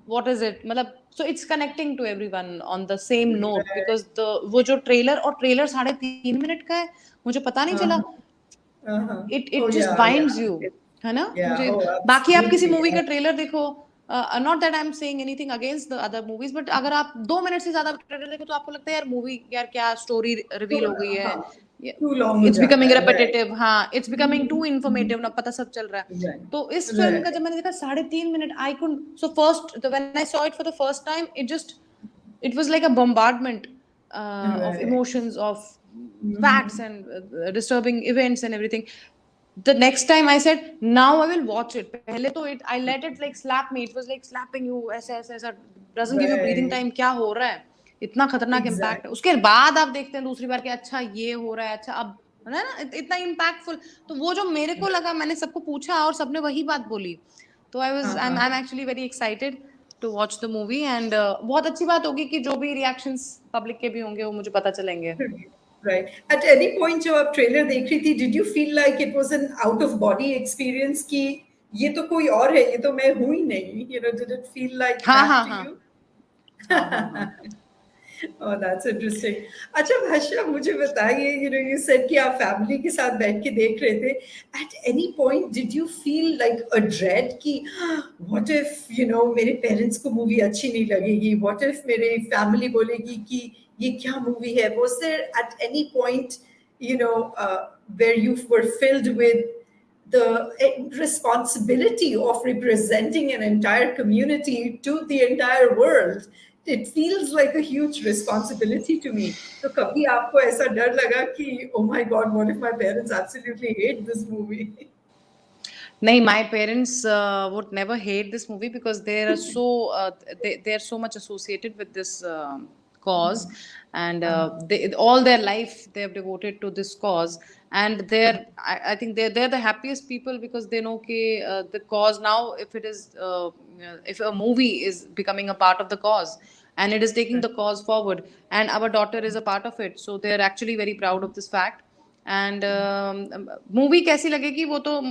what is it, मतलब, so it's connecting to everyone on the same note, because the वो जो trailer, और trailer 3.5 minute का है, मुझे पता नहीं चला, it just binds you, है ना। मुझे बाकी आप किसी मूवी का ट्रेलर देखो, not that I'm saying anything against the other movies, but अगर आप 2 मिनट से ज्यादा ट्रेलर देखो तो आपको लगता है यार मूवी, यार क्या स्टोरी रिवील हो गई है, it's becoming repetitive, हाँ, it's becoming too informative, ना पता सब चल रहा है। तो इस फिल्म का जब मैंने देखा 3.5 minute, I couldn't, so first when I saw it for the first time, it was like a bombardment of emotions, of facts and disturbing events and everything. the next time I said now I will watch it. पहले तो I let it like slap me. It was like slapping you. ऐसा ऐसा ऐसा doesn't give you breathing Right. time. क्या हो रहा है? इतना खतरनाक इम्पैक्ट है. उसके बाद आप देखते हैं दूसरी बार कि अच्छा ये हो रहा है, अच्छा अब है ना, इतना इम्पैक्टफुल. तो वो जो मेरे को लगा, मैंने सबको पूछा और सबने वही बात बोली. तो I'm actually very excited to watch the movie and बहुत अच्छी बात होगी कि जो भी reactions public के भी होंगे वो मुझे पता चलेंगे. Right. At any point जब आप ट्रेलर देख रही थी, did you feel like it was an out of body experience कि ये तो कोई और है, ये तो मैं हूँ ही नहीं, did it feel like हाँ that हाँ to हाँ you? हाँ हाँ हाँ. Oh, that's interesting. अच्छा भाषा, मुझे बताइए, you said कि आप फैमिली के साथ बैठ के देख रहे थे. At any point did you feel like a dread कि what if मेरे पेरेंट्स को मूवी अच्छी नहीं लगेगी? What if मेरे फैमिली बोलेगी कि ये क्या मूवी है? Was there at any point where you were filled with the responsibility of representing an entire community to the entire world? It feels like a huge responsibility to me. तो कभी आपको ऐसा डर लगा कि oh my god, what if my parents absolutely hate this movie? नहीं, my parents would never hate this movie because they are so they are so much associated with this cause, and all their life they have devoted to this cause, and I think they're the happiest people because they know the cause now, if it is if a movie is becoming a part of the cause and it is taking the cause forward, and our daughter is a part of it, so they're actually very proud of this fact. And movie कैसी लगेगी वो तो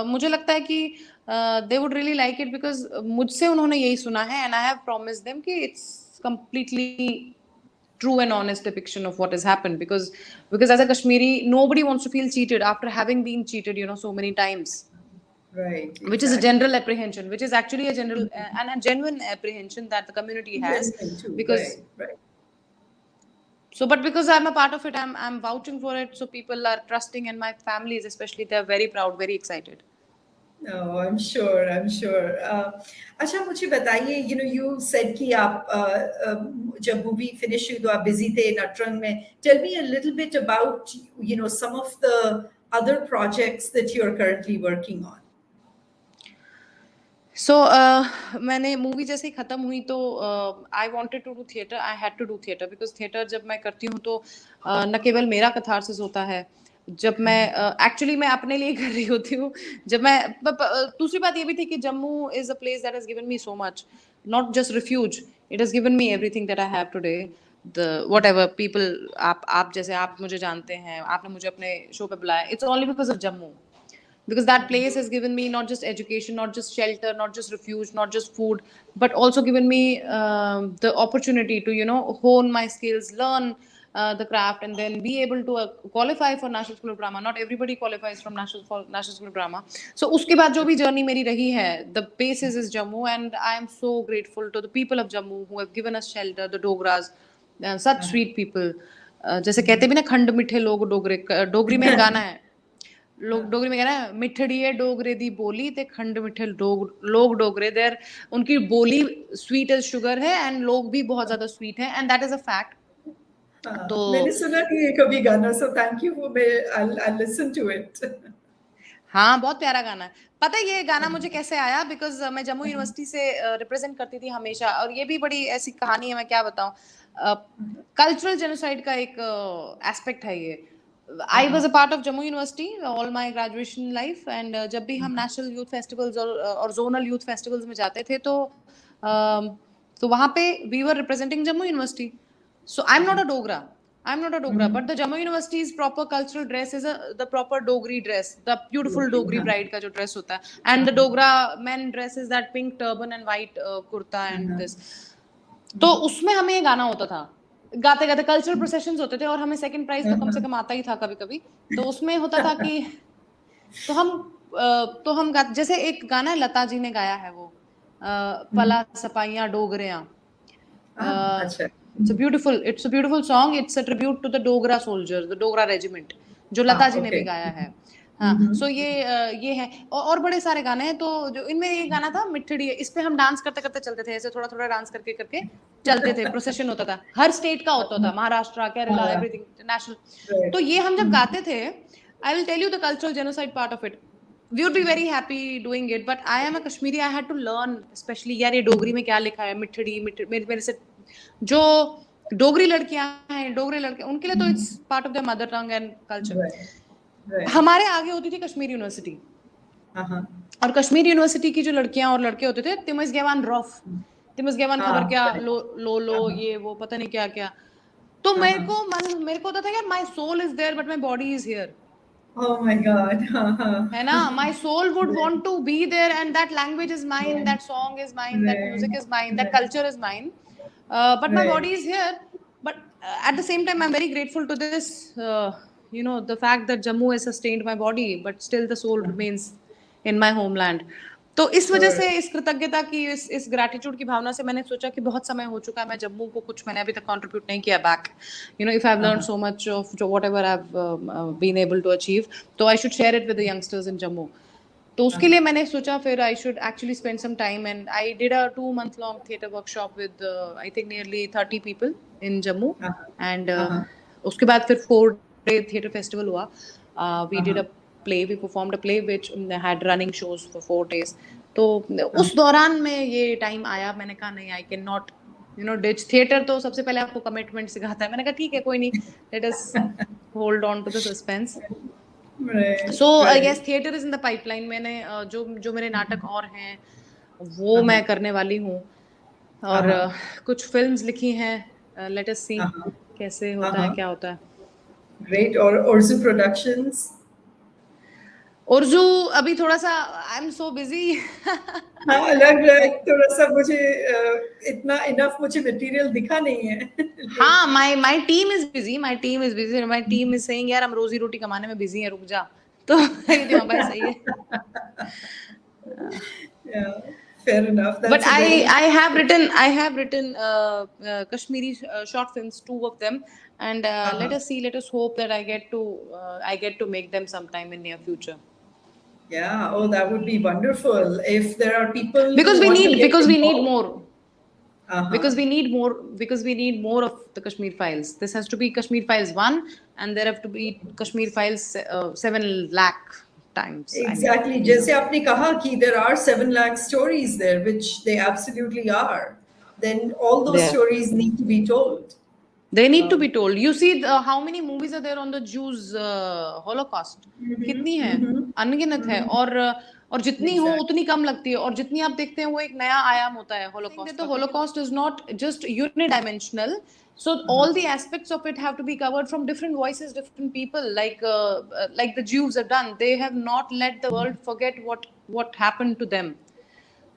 मुझे लगता है कि they would really like it because मुझसे उन्होंने यही सुना है and I have promised them कि it's completely true and honest depiction of what has happened, because as a Kashmiri nobody wants to feel cheated after having been cheated so many times, Right, which is a exactly. general apprehension, which is actually a general and a genuine apprehension that the community has. Genuine too, Because right. so, but because I'm a part of it, I'm vouching for it, so people are trusting, and my families especially, they're very proud, very excited. Oh, I'm sure. I'm sure. अच्छा, मुझे बताइए, you said कि आप जब movie finish हुई तो आप busy थे नटरंग में. Tell me a little bit about some of the other projects that you're currently working on. So मैंने मूवी जैसे ही खत्म हुई तो I wanted to do theatre, I had to do theatre because theatre जब मैं करती हूँ तो न केवल मेरा कथारसिस होता है, जब मैं एक्चुअली मैं अपने लिए कर रही होती हूँ. जब मैं दूसरी बात ये भी थी कि Jammu is a place that has given me so much, not just refuge, it has given me everything that I have today. The whatever people, आप जैसे आप मुझे जानते हैं, आपने मुझे अपने शो पे बुलाया, it's only because of Jammu, because that place has given me not just education, not just shelter, not just refuge, not just food, but also given me the opportunity to hone my skills, learn the craft, and then be able to qualify for National School of Drama. Not everybody qualifies from National School of Drama. So uske baad jo bhi journey meri rahi hai, the basis is Jammu, and I am so grateful to the people of Jammu who have given us shelter, the Dogras, such sweet people. जैसे कहते भी ना, खंड मिठे लोग डोगरी में गाना है, लोग डोगरी में कह रहे हैं, मिठड़िए डोगरे दी बोली ते खंड मिठे लोग डोगरे, देर उनकी बोली स्वीट एज शुगर है एंड लोग भी बहुत ज्यादा स्वीट है, and that is a fact. तो मैंने सुना नहीं है कभी गाना, so thank you for I'll listen to it. हाँ, बहुत प्यारा गाना है. पता है ये गाना मुझे कैसे आया? बिकॉज मैं जम्मू यूनिवर्सिटी से रिप्रेजेंट करती थी हमेशा, और ये भी बड़ी ऐसी कहानी है, मैं क्या बताऊं. कल्चरल जेनोसाइड का एक एस्पेक्ट है ये. I was a part of Jammu University all my graduation life, and जब भी हम national youth festivals और zonal youth festivals में जाते थे तो वहाँ पे we were representing Jammu University. So I'm not a Dogra, but the Jammu University's proper cultural dress is the proper Dogri dress, the beautiful Dogri bride का जो dress होता है, and the Dogra men dress is that pink turban and white kurta and this. तो उसमें हमें ये गाना होता था, गाते गाते कल्चरल प्रोसेशंस होते थे, और हमें सेकंड प्राइज तो कम से कम आता ही था कभी कभी. तो उसमें होता था कि तो हम जैसे एक गाना है लता जी ने गाया है, वो पला सपाइयां डोगरियां. It's a beautiful song. It's a tribute to the Dogra soldiers, the Dogra regiment, जो लता जी ने भी गाया है. हाँ, सो ये है, और बड़े सारे गाने हैं. तो जो इनमें ये गाना था मिठड़ी, इस पे हम डांस करते करते चलते थे, ऐसे थोड़ा थोड़ा डांस करके करके चलते थे. प्रोसेशन होता था, हर स्टेट का होता था, महाराष्ट्र, केरला, एवरीथिंग नेशनल. तो ये हम जब गाते थे I will tell you the cultural genocide part of it. We would be very happy doing it, but I am a Kashmiri. I had to learn, especially यार ये डोगरी में क्या लिखा है, मिठड़ी मेरे से जो डोगरी लड़कियां हैं, डोगरे लड़के, उनके लिए तो it's part of their mother tongue and culture. Right. हमारे आगे होती थी कश्मीर यूनिवर्सिटी, और कश्मीर यूनिवर्सिटी की जो लड़कियां और लड़के होते थे, तिमस गेवान रॉफ, तिमस गेवान खबर क्या, लो ये वो पता नहीं क्या क्या. तो मेरे को होता था यार, my soul is there but my body is here. Oh my God. है ना, my soul would want to be there, and that language is mine, that song is mine, that music is mine, that culture is mine, but my body is here. But at the same time I'm very grateful to this, the fact that Jammu has sustained my body, but still the soul remains in my homeland. तो इस वजह से, इस कृतज्ञता की, इस gratitude की भावना से मैंने सोचा कि बहुत समय हो चुका है, मैं जम्मू को कुछ मैंने अभी तक कंट्रीब्यूट नहीं किया back. If I have learned so much of whatever I have been able to achieve, तो I should share it with the youngsters in Jammu. तो उसके लिए मैंने सोचा फिर I should actually spend some time, and I did a 2 month long theatre workshop with I think nearly 30 people in Jammu. And उसके बाद फिर 4-day थिएटर फेस्टिवल हुआ. We did a play, we performed a play which had running shows for 4 days. तो उस दौरान में ये time आया, मैंने कहा नहीं, I can not ditch. Theatre तो सबसे पहले आपको कमिटमेंट सिखाता है. मैंने कहा ठीक है, कोई नहीं, let us hold on to the suspense. So yes, theatre is in the pipeline. मैंने जो मेरे नाटक और हैं वो मैं करने वाली हूँ, और कुछ फिल्म्स लिखी हैं. लेट अस सी कैसे होता है, क्या होता है. ग्रेट. और उर्दू प्रोडक्शंस? उर्दू अभी थोड़ा सा आई एम सो बिजी. हाँ, लग रहा है थोड़ा सा मुझे, इतना इनफ मुझे मटेरियल दिखा नहीं है. हाँ, my team is busy, my team is saying यार हम रोजी रोटी कमाने में बिजी हैं, रुक जा. तो हाँ भाई, सही है. Yeah, fair enough. But I have written Kashmiri short films, 2 of them, and let us hope that I get to make them sometime in near future. Yeah, oh, that would be wonderful if there are people Because who we want to need get because we need involved. more. Because we need more of the Kashmir Files. This has to be Kashmir Files 1, and there have to be Kashmir Files 7 lakh times. Exactly. जैसे आपने कहा कि there are 7 lakh stories there, which they absolutely are. Then all those stories need to be told. They need to be told. You see how many movies are there on the Jews Holocaust? कितनी है? अनगिनत है. और जितनी हो उतनी कम लगती है, और जितनी आप देखते हैं वो एक नया आयाम होता है Holocaust. The Holocaust is not just unidimensional. So all the aspects of it have to be covered from different voices, different people. Like the Jews have done. They have not let the world forget what happened to them.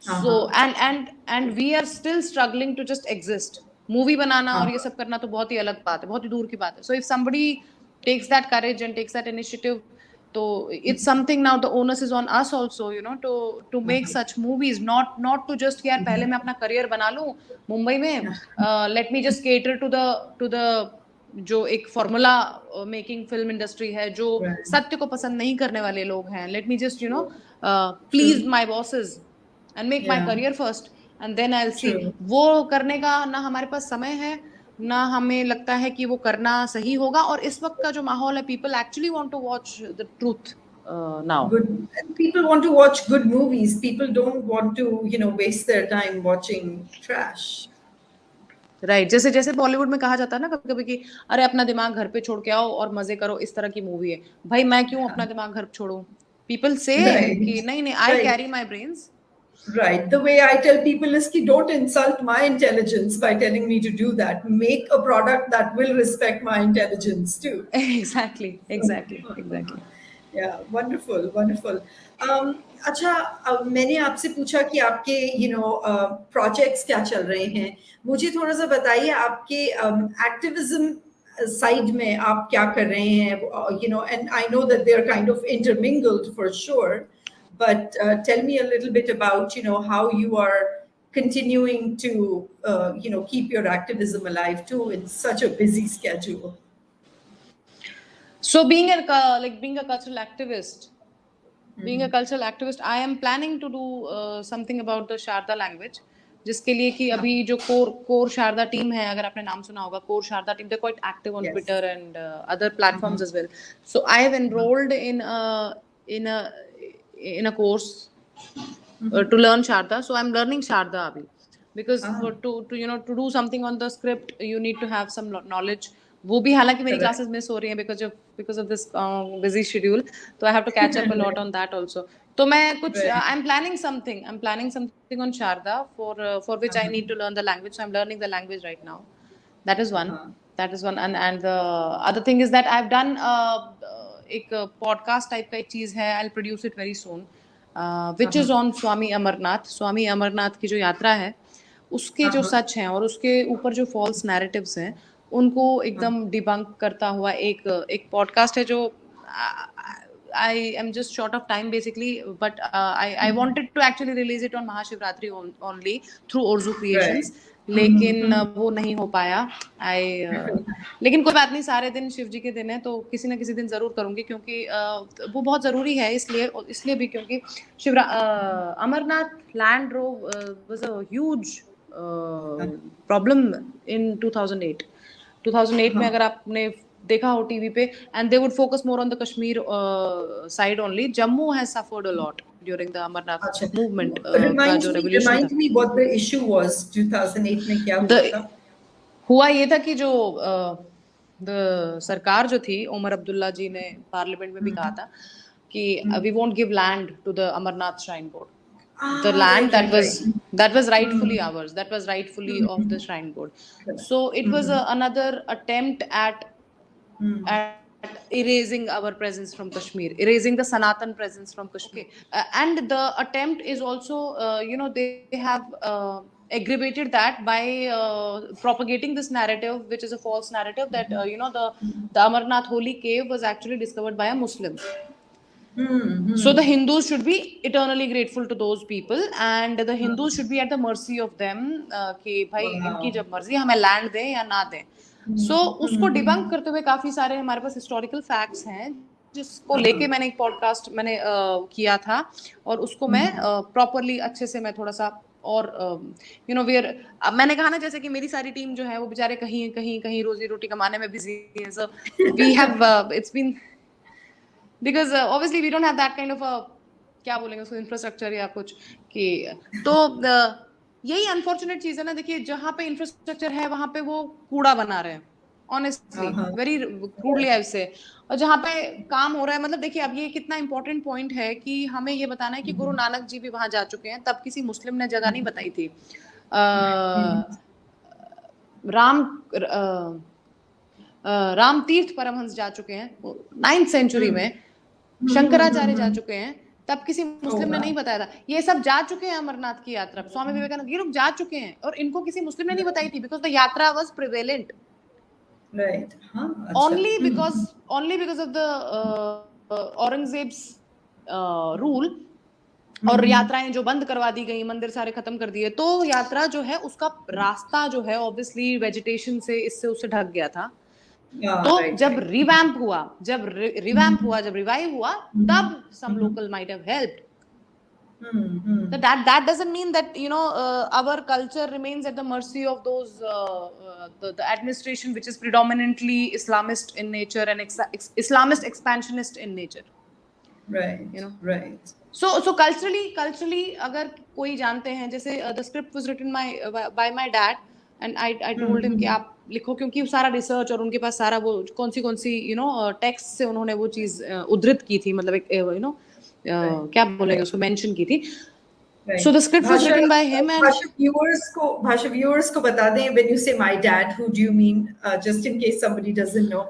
So and we are still struggling to just exist. Movie बनाना और ये सब करना तो बहुत ही अलग बात है, बहुत ही दूर की बात है. So if somebody takes that courage and takes that initiative, तो it's something now the onus is on us also, to make such movies, not to just यार पहले मैं अपना करियर बना लूं मुंबई में, let me just cater to the जो एक फॉर्मूला मेकिंग फिल्म इंडस्ट्री है, जो सत्य को पसंद नहीं करने वाले लोग हैं. let me just please my bosses and make my career first, and then I'll see. वो करने का ना हमारे पास समय है, ना हमें लगता है कि वो करना सही होगा. और इस वक्त का जो माहौल है, people actually want to watch the truth now. Good. People want to watch good movies. People don't want to, waste their time watching trash. Right. जैसे बॉलीवुड में कहा जाता है ना कभी कभी कि अरे अपना दिमाग घर पे छोड़ के आओ और मजे करो, इस तरह की मूवी है. भाई मैं क्यों अपना दिमाग घर छोड़ूं? People say कि नहीं, I carry my brains. Right. The way I tell people is ki don't insult my intelligence by telling me to do that. Make a product that will respect my intelligence too. Exactly. Yeah, wonderful. अच्छा, मैंने आपसे पूछा कि आपके projects क्या चल रहे हैं. मुझे थोड़ा सा बताइए आपके एक्टिविज्म साइड में आप क्या कर रहे हैं. And I know that they are kind of intermingled for sure. But tell me a little bit about, how you are continuing to, keep your activism alive too in such a busy schedule. So being a cultural activist, I am planning to do something about the Sharda language. जिसके लिए कि अभी जो core Sharda team है, अगर आपने नाम सुना होगा, core Sharda team, they're quite active on Yes. Twitter and other platforms as well. So I have enrolled in a course to learn Sharda. So I'm learning Sharda abhi, because to do something on the script you need to have some knowledge. वो भी हालांकि मेरी classes miss हो रही हैं because of this busy schedule, so I have to catch up a lot on that also. तो मैं कुछ I'm planning something on Sharda for which I need to learn the language. So I'm learning the language right now. That is one. And the other thing is that I've done एक podcast type का एक चीज है. I'll produce it very soon. Which is on स्वामी अमरनाथ की जो यात्रा है उसके जो सच हैं और उसके ऊपर जो फॉल्स नैरेटिव्स हैं उनको एकदम डिबंक करता हुआ एक पॉडकास्ट है जो I am just short of time basically, but I wanted to actually release it on Mahashivratri only through Orzu Creations. लेकिन वो नहीं हो पाया. लेकिन कोई बात नहीं, सारे दिन शिव जी के दिन है तो किसी ना किसी दिन जरूर करूंगी, क्योंकि वो बहुत जरूरी है. इसलिए भी क्योंकि Amarnath land row was a huge problem in 2008 में. अगर आपने देखा हो टीवी पे, and they would focus more on the Kashmir side only. Jammu has suffered a lot during the Amarnath movement. Remind me what the issue was 2008 में क्या हुआ था. हुआ ये था कि जो सरकार जो थी, उमर अब्दुल्ला जी ने पार्लियामेंट में भी कहा था कि we won't give land to the Amarnath Shrine Board. The land that was rightfully ours, that was rightfully of the Shrine Board. So it was another attempt at erasing our presence from Kashmir, erasing the Sanatan presence from Kashmir. And the attempt is also, they have aggravated that by propagating this narrative, which is a false narrative, that the Amarnath holy cave was actually discovered by a Muslim. So the Hindus should be eternally grateful to those people, and the Hindus should be at the mercy of them कि भाई इनकी जब मर्जी हमें land दें या ना दें. सो उसको डिबंक करते हुए काफी सारे हमारे पास हिस्टोरिकल फैक्ट्स हैं जिसको लेके मैंने एक पॉडकास्ट किया था, और उसको मैं प्रॉपरली अच्छे से मैं थोड़ा सा और मैंने कहा ना, जैसे कि मेरी सारी टीम जो है वो बेचारे कहीं रोजी रोटी कमाने में बिजी है. So we have it's been because obviously we don't have that kind of a क्या बोलेंगे उसको इंफ्रास्ट्रक्चर या कुछ कि तो यही अनफॉर्चुनेट चीज है ना. देखिए जहाँ पे इंफ्रास्ट्रक्चर है वहां पे वो कूड़ा बना रहे हैं, ऑनेस्टली वेरी क्रूडली आई से. और जहाँ पे काम हो रहा है, मतलब देखिए अब ये कितना इंपॉर्टेंट पॉइंट है कि हमें ये बताना है कि गुरु नानक जी भी वहां जा चुके हैं, तब किसी मुस्लिम ने जगह नहीं बताई थी. राम तीर्थ परमहंस जा चुके हैं 9th सेंचुरी में, शंकराचार्य जा चुके हैं, तब किसी मुस्लिम ने नहीं बताया था. ये सब जा चुके हैं अमरनाथ की यात्रा, स्वामी विवेकानंद ये लोग जा चुके हैं, और इनको किसी मुस्लिम ने नहीं बताई थी बिकॉज द यात्रा was prevalent. Right. only because of the Aurangzeb's rule, और यात्राएं जो बंद करवा दी गई, मंदिर सारे खत्म कर दिए, तो यात्रा जो है उसका रास्ता जो है ऑब्वियसली वेजिटेशन से इससे उससे ढक गया था. तो जब रिवैम्प हुआ, जब रिवाइव हुआ, तब some local might have helped. That doesn't mean that our culture remains at the mercy of those the administration which is predominantly Islamist in nature and Islamist expansionist in nature. Right. Right. So culturally अगर कोई जानते हैं, जैसे the script was written by my dad, and I told him कि आप लिखो, क्योंकि सारा रिसर्च और उनके पास सारा वो कौन सी टेक्स्ट से उन्होंने वो चीज उद्धृत की थी, मतलब एक क्या बोलेंगे उसको मेंशन की थी. So the script was written by him. And Bhasha viewers को बता दें, when you say my dad, who do you mean, just in case somebody doesn't know,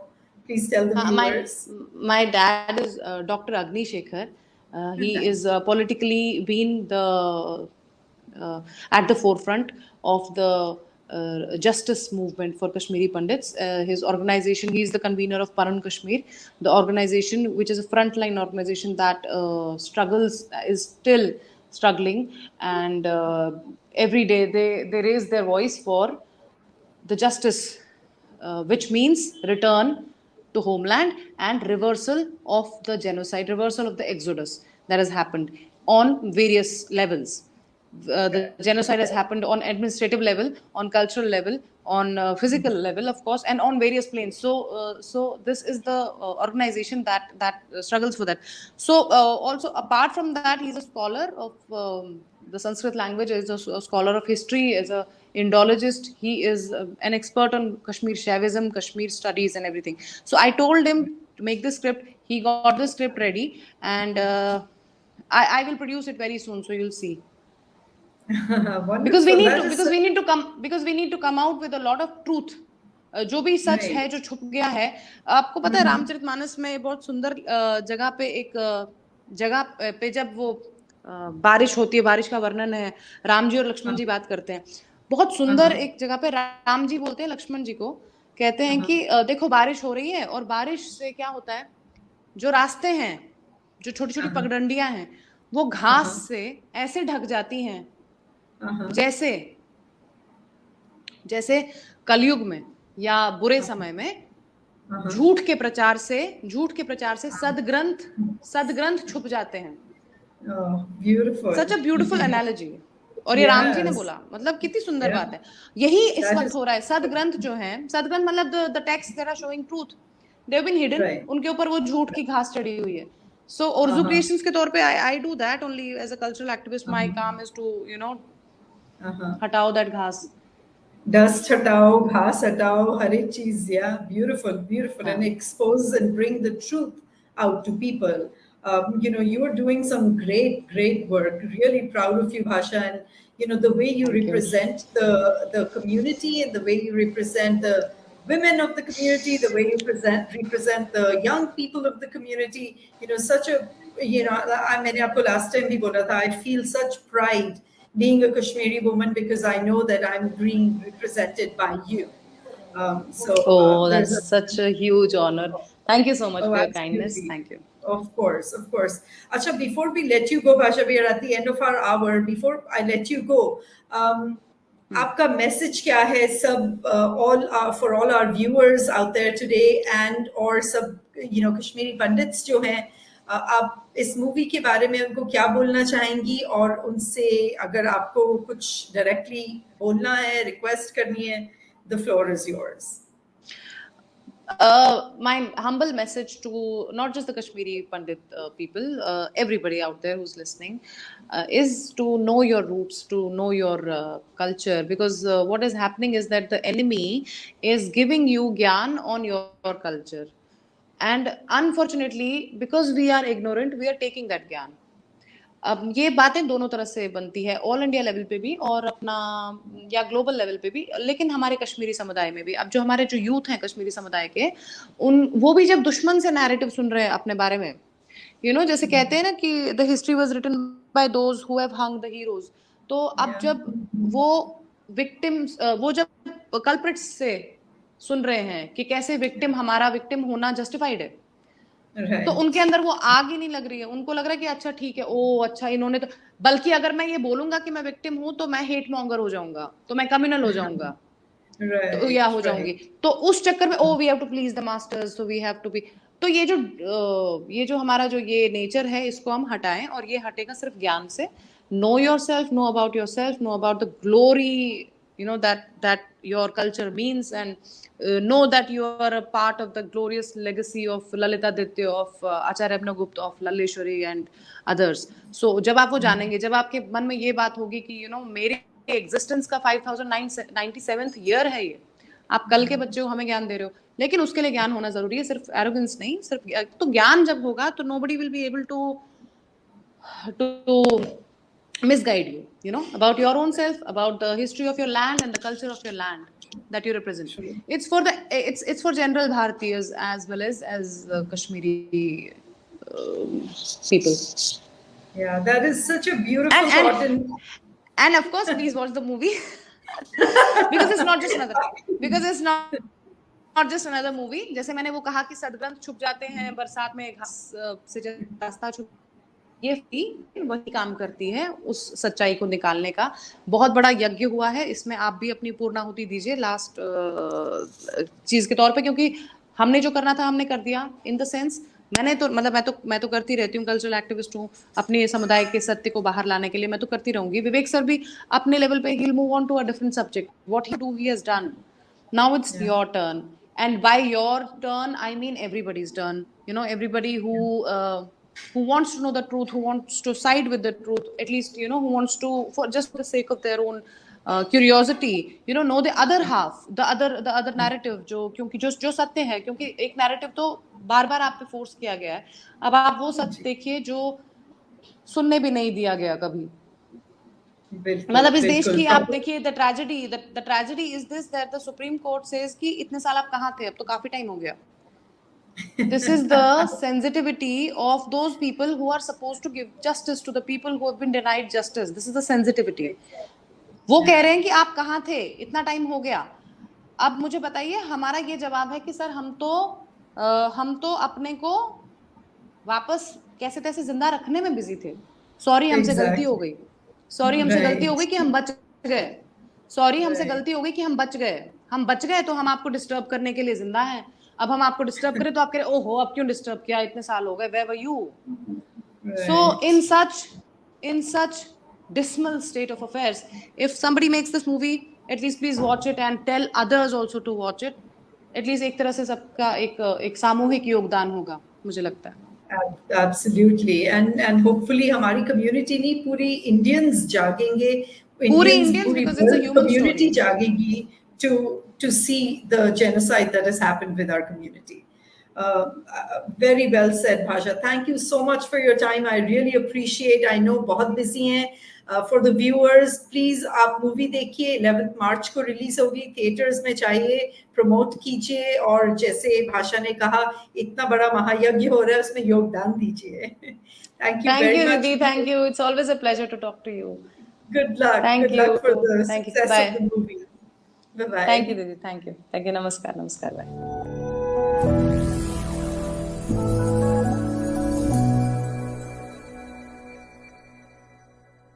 please tell the viewers. My dad is Dr. Agnishekhar. He is politically been at the forefront of the justice movement for Kashmiri Pandits. His organization, he is the convener of Paran Kashmir, the organization which is a frontline organization that is still struggling, and every day they raise their voice for the justice, which means return to homeland and reversal of the genocide, reversal of the exodus that has happened on various levels. the genocide has happened on administrative level, on cultural level, on physical level, of course, and on various planes. So this is the organization that struggles for that. So also apart from that, he's a scholar of the Sanskrit language, is a scholar of history, is a Indologist. He is an expert on Kashmir Shaivism, Kashmir studies, and everything. So I told him to make the script. He got the script ready, and I will produce it very soon. So you'll see. Because we need to come out with a lot of truth. जो भी सच है, जो छुप गया है. आपको पता है रामचरितमानस में बहुत सुंदर जगह पे एक जगह पे जब वो बारिश होती है, बारिश का वर्णन है, राम जी और लक्ष्मण जी बात करते हैं. बहुत सुंदर एक जगह पे राम जी बोलते हैं लक्ष्मण जी को, कहते हैं कि देखो बारिश हो रही है, और बारिश से क्या होता है, जो रास्ते हैं, जो छोटी छोटी पगडंडियां हैं, वो घास से ऐसे ढक जाती हैं जैसे कलयुग में या बुरे समय में झूठ के प्रचार से सदग्रंथ छुप जाते हैं. सच अ ब्यूटीफुल एनालॉजी. और ये राम जी ने बोला, मतलब कितनी सुंदर बात है. यही इस वक्त हो रहा है. सदग्रंथ जो है, सदग्रंथ मतलब the text that are showing truth, they have been hidden. उनके ऊपर वो झूठ की घास चढ़ी हुई है. So उर्दू क्रिएशंस के तौर पे I do that only as a cultural activist. My काम is to हटाओ that घास. Dust हटाओ, घास हटाओ, हर एक चीज. Yeah, beautiful, and expose and bring the truth out to people. You are doing some great work. Really proud of you, Bhasha, and the way you represent the community, and the way you represent the women of the community, the way you represent the young people of the community. Such a मैंने आपको last time भी बोला था, I feel such pride being a Kashmiri woman, because I know that I'm being represented by you. That's such a huge honor. Thank you so much for your kindness. Thank you. Of course. Acha, before we let you go, Bhasha, we are at the end of our hour. Before I let you go, आपका message क्या है सब for all our viewers out there today, and or सब Kashmiri Pandits जो हैं, आप इस movie के बारे में उनको क्या बोलना चाहेंगी, और उनसे अगर आपको कुछ डायरेक्टली बोलना है, रिक्वेस्ट करनी है, the floor is yours. My humble message to not just the Kashmiri Pandit people, everybody out there who's listening, is to know your roots, to know your culture, because what is happening is that the enemy is giving you gyan on your culture. And unfortunately, because we are ignorant, we are taking that ज्ञान. अब ये बातें दोनों तरह से बनती है, all India level पे भी और अपना या ग्लोबल लेवल पे भी, लेकिन हमारे कश्मीरी समुदाय में भी. अब जो हमारे जो यूथ हैं कश्मीरी समुदाय के, वो भी जब दुश्मन से नैरेटिव सुन रहे हैं अपने बारे में, जैसे कहते हैं ना कि the history was written by those who have hung the heroes. तो अब जब वो विक्टिम्स, वो जब कल्प्रिट्स से सुन रहे हैं कि कैसे हमारा विक्टिम होना जस्टिफाइड है, तो उनके अंदर वो आग ही नहीं लग रही है. उनको लग रहा है कि अच्छा ठीक है, अच्छा इन्होंने तो, बल्कि अगर मैं ये बोलूंगा कि मैं विक्टिम हूं तो मैं हेट मॉन्गर हो जाऊंगा, तो मैं कम्युनल हो जाऊंगा, तो या हो जाऊंगी. तो उस चक्कर में we have to please the masters, so we have to be. तो ये जो हमारा जो ये नेचर है, इसको हम हटाएं, और ये हटेगा सिर्फ ज्ञान से. No yourself, know about yourself, know about the glory that your culture means, and know that you are a part of the glorious legacy of Lalitaditya, of Acharya Abhinavgupta, of Laleshwari and others. So जब आप वो जानेंगे, जब आपके मन में ये बात होगी कि मेरे existence का 5097th year है ये, आप कल के बच्चे को हमें ज्ञान दे रहे हो, लेकिन उसके लिए ज्ञान होना जरूरी है, सिर्फ arrogance नहीं, सिर्फ तो ज्ञान जब होगा तो nobody will be able to misguide you, about your own self, about the history of your land and the culture of your land that you represent. It's for general Bharatiyas as well as Kashmiri people. Yeah, that is such a beautiful thought. And of course, please watch the movie because it's not just another movie. जैसे मैंने वो कहा कि सदग्रंथ छुप जाते हैं बरसात में, घास से रास्ता छुप, ये वही काम करती है उस सच्चाई को निकालने का. बहुत बड़ा यज्ञ हुआ है, इसमें आप भी अपनी पूर्णाहुति दीजिए लास्ट चीज के तौर पे, क्योंकि हमने जो करना था हमने कर दिया. इन द सेंस मैंने तो मतलब मैं तो करती रहती हूँ, कल्चरल एक्टिविस्ट हूँ, अपने समुदाय के सत्य को बाहर लाने के लिए मैं तो करती रहूंगी। विवेक सर भी अपने लेवल पे he'll move on to a different subject. What he do, he has done. Now it's Yeah. your turn, and by your turn I mean everybody's turn. You know, everybody who wants to know the truth, who wants to side with the truth, at least, you know, who wants to, for just for the sake of their own curiosity, you know the other half, the other narrative, जो क्योंकि जो सत्य है, क्योंकि एक narrative तो बार बार आप पे फोर्स किया गया है, अब आप वो सत्य जी, देखिए जो सुनने भी नहीं दिया गया कभी। बिल्कुल मतलब इस देश बिल्कुल की आप देखिए, the tragedy is this that the supreme court says कि इतने साल आप कहाँ थे, अब तो काफी टाइम हो गया। This is the sensitivity of those people who are supposed to give justice to the people who have been denied justice. This is the sensitivity. वो कह रहे हैं कि आप कहाँ थे, इतना टाइम हो गया। अब मुझे बताइए, हमारा ये जवाब है कि सर हम तो अपने को वापस कैसे तैसे जिंदा रखने में बिजी थे। सॉरी हमसे गलती हो एग्जैक्टली गई, सॉरी हमसे गलती हो राइट गई कि हम बच गए, सॉरी हमसे राइट गलती हो गई कि हम बच गए। हम बच गए तो हम आपको डिस्टर्ब करने के लिए जिंदा हैं। अब हम आपको डिस्टर्ब करें तो आप कह रहे ओहो अब क्यों डिस्टर्ब किया, इतने साल हो गए, where were you. So right in such dismal state of affairs, if somebody makes this movie, at least please watch it and tell others also to watch it. At least एक तरह से सबका एक सामूहिक योगदान होगा, मुझे लगता है। एब्सोल्युटली एंड होपफुली हमारी कम्युनिटी नहीं, पूरी इंडियंस जागेंगे, पूरी इंडियंस इंडियंस, पूरी because it's a world human community story. जागेगी to see the genocide that has happened with our community. Very well said, Bhasha. Thank you so much for your time. I really appreciate. I know बहुत busy हैं. For the viewers, please आप movie देखिए, 11 मार्च को release होगी, theatres में चाहिए, promote कीजिए, और जैसे भाषा ने कहा इतना बड़ा महायज्ञ हो रहा है उसमें योगदान दीजिए। Thank you Thank very you, much. Didi. Thank you. It's always a pleasure to talk to you. Good luck. Thank Good luck you. for the Thank you. success of Bye. the movie. Bye bye. Thank you, Didi. Thank you. Thank you. Namaskar. Namaskar. Bye.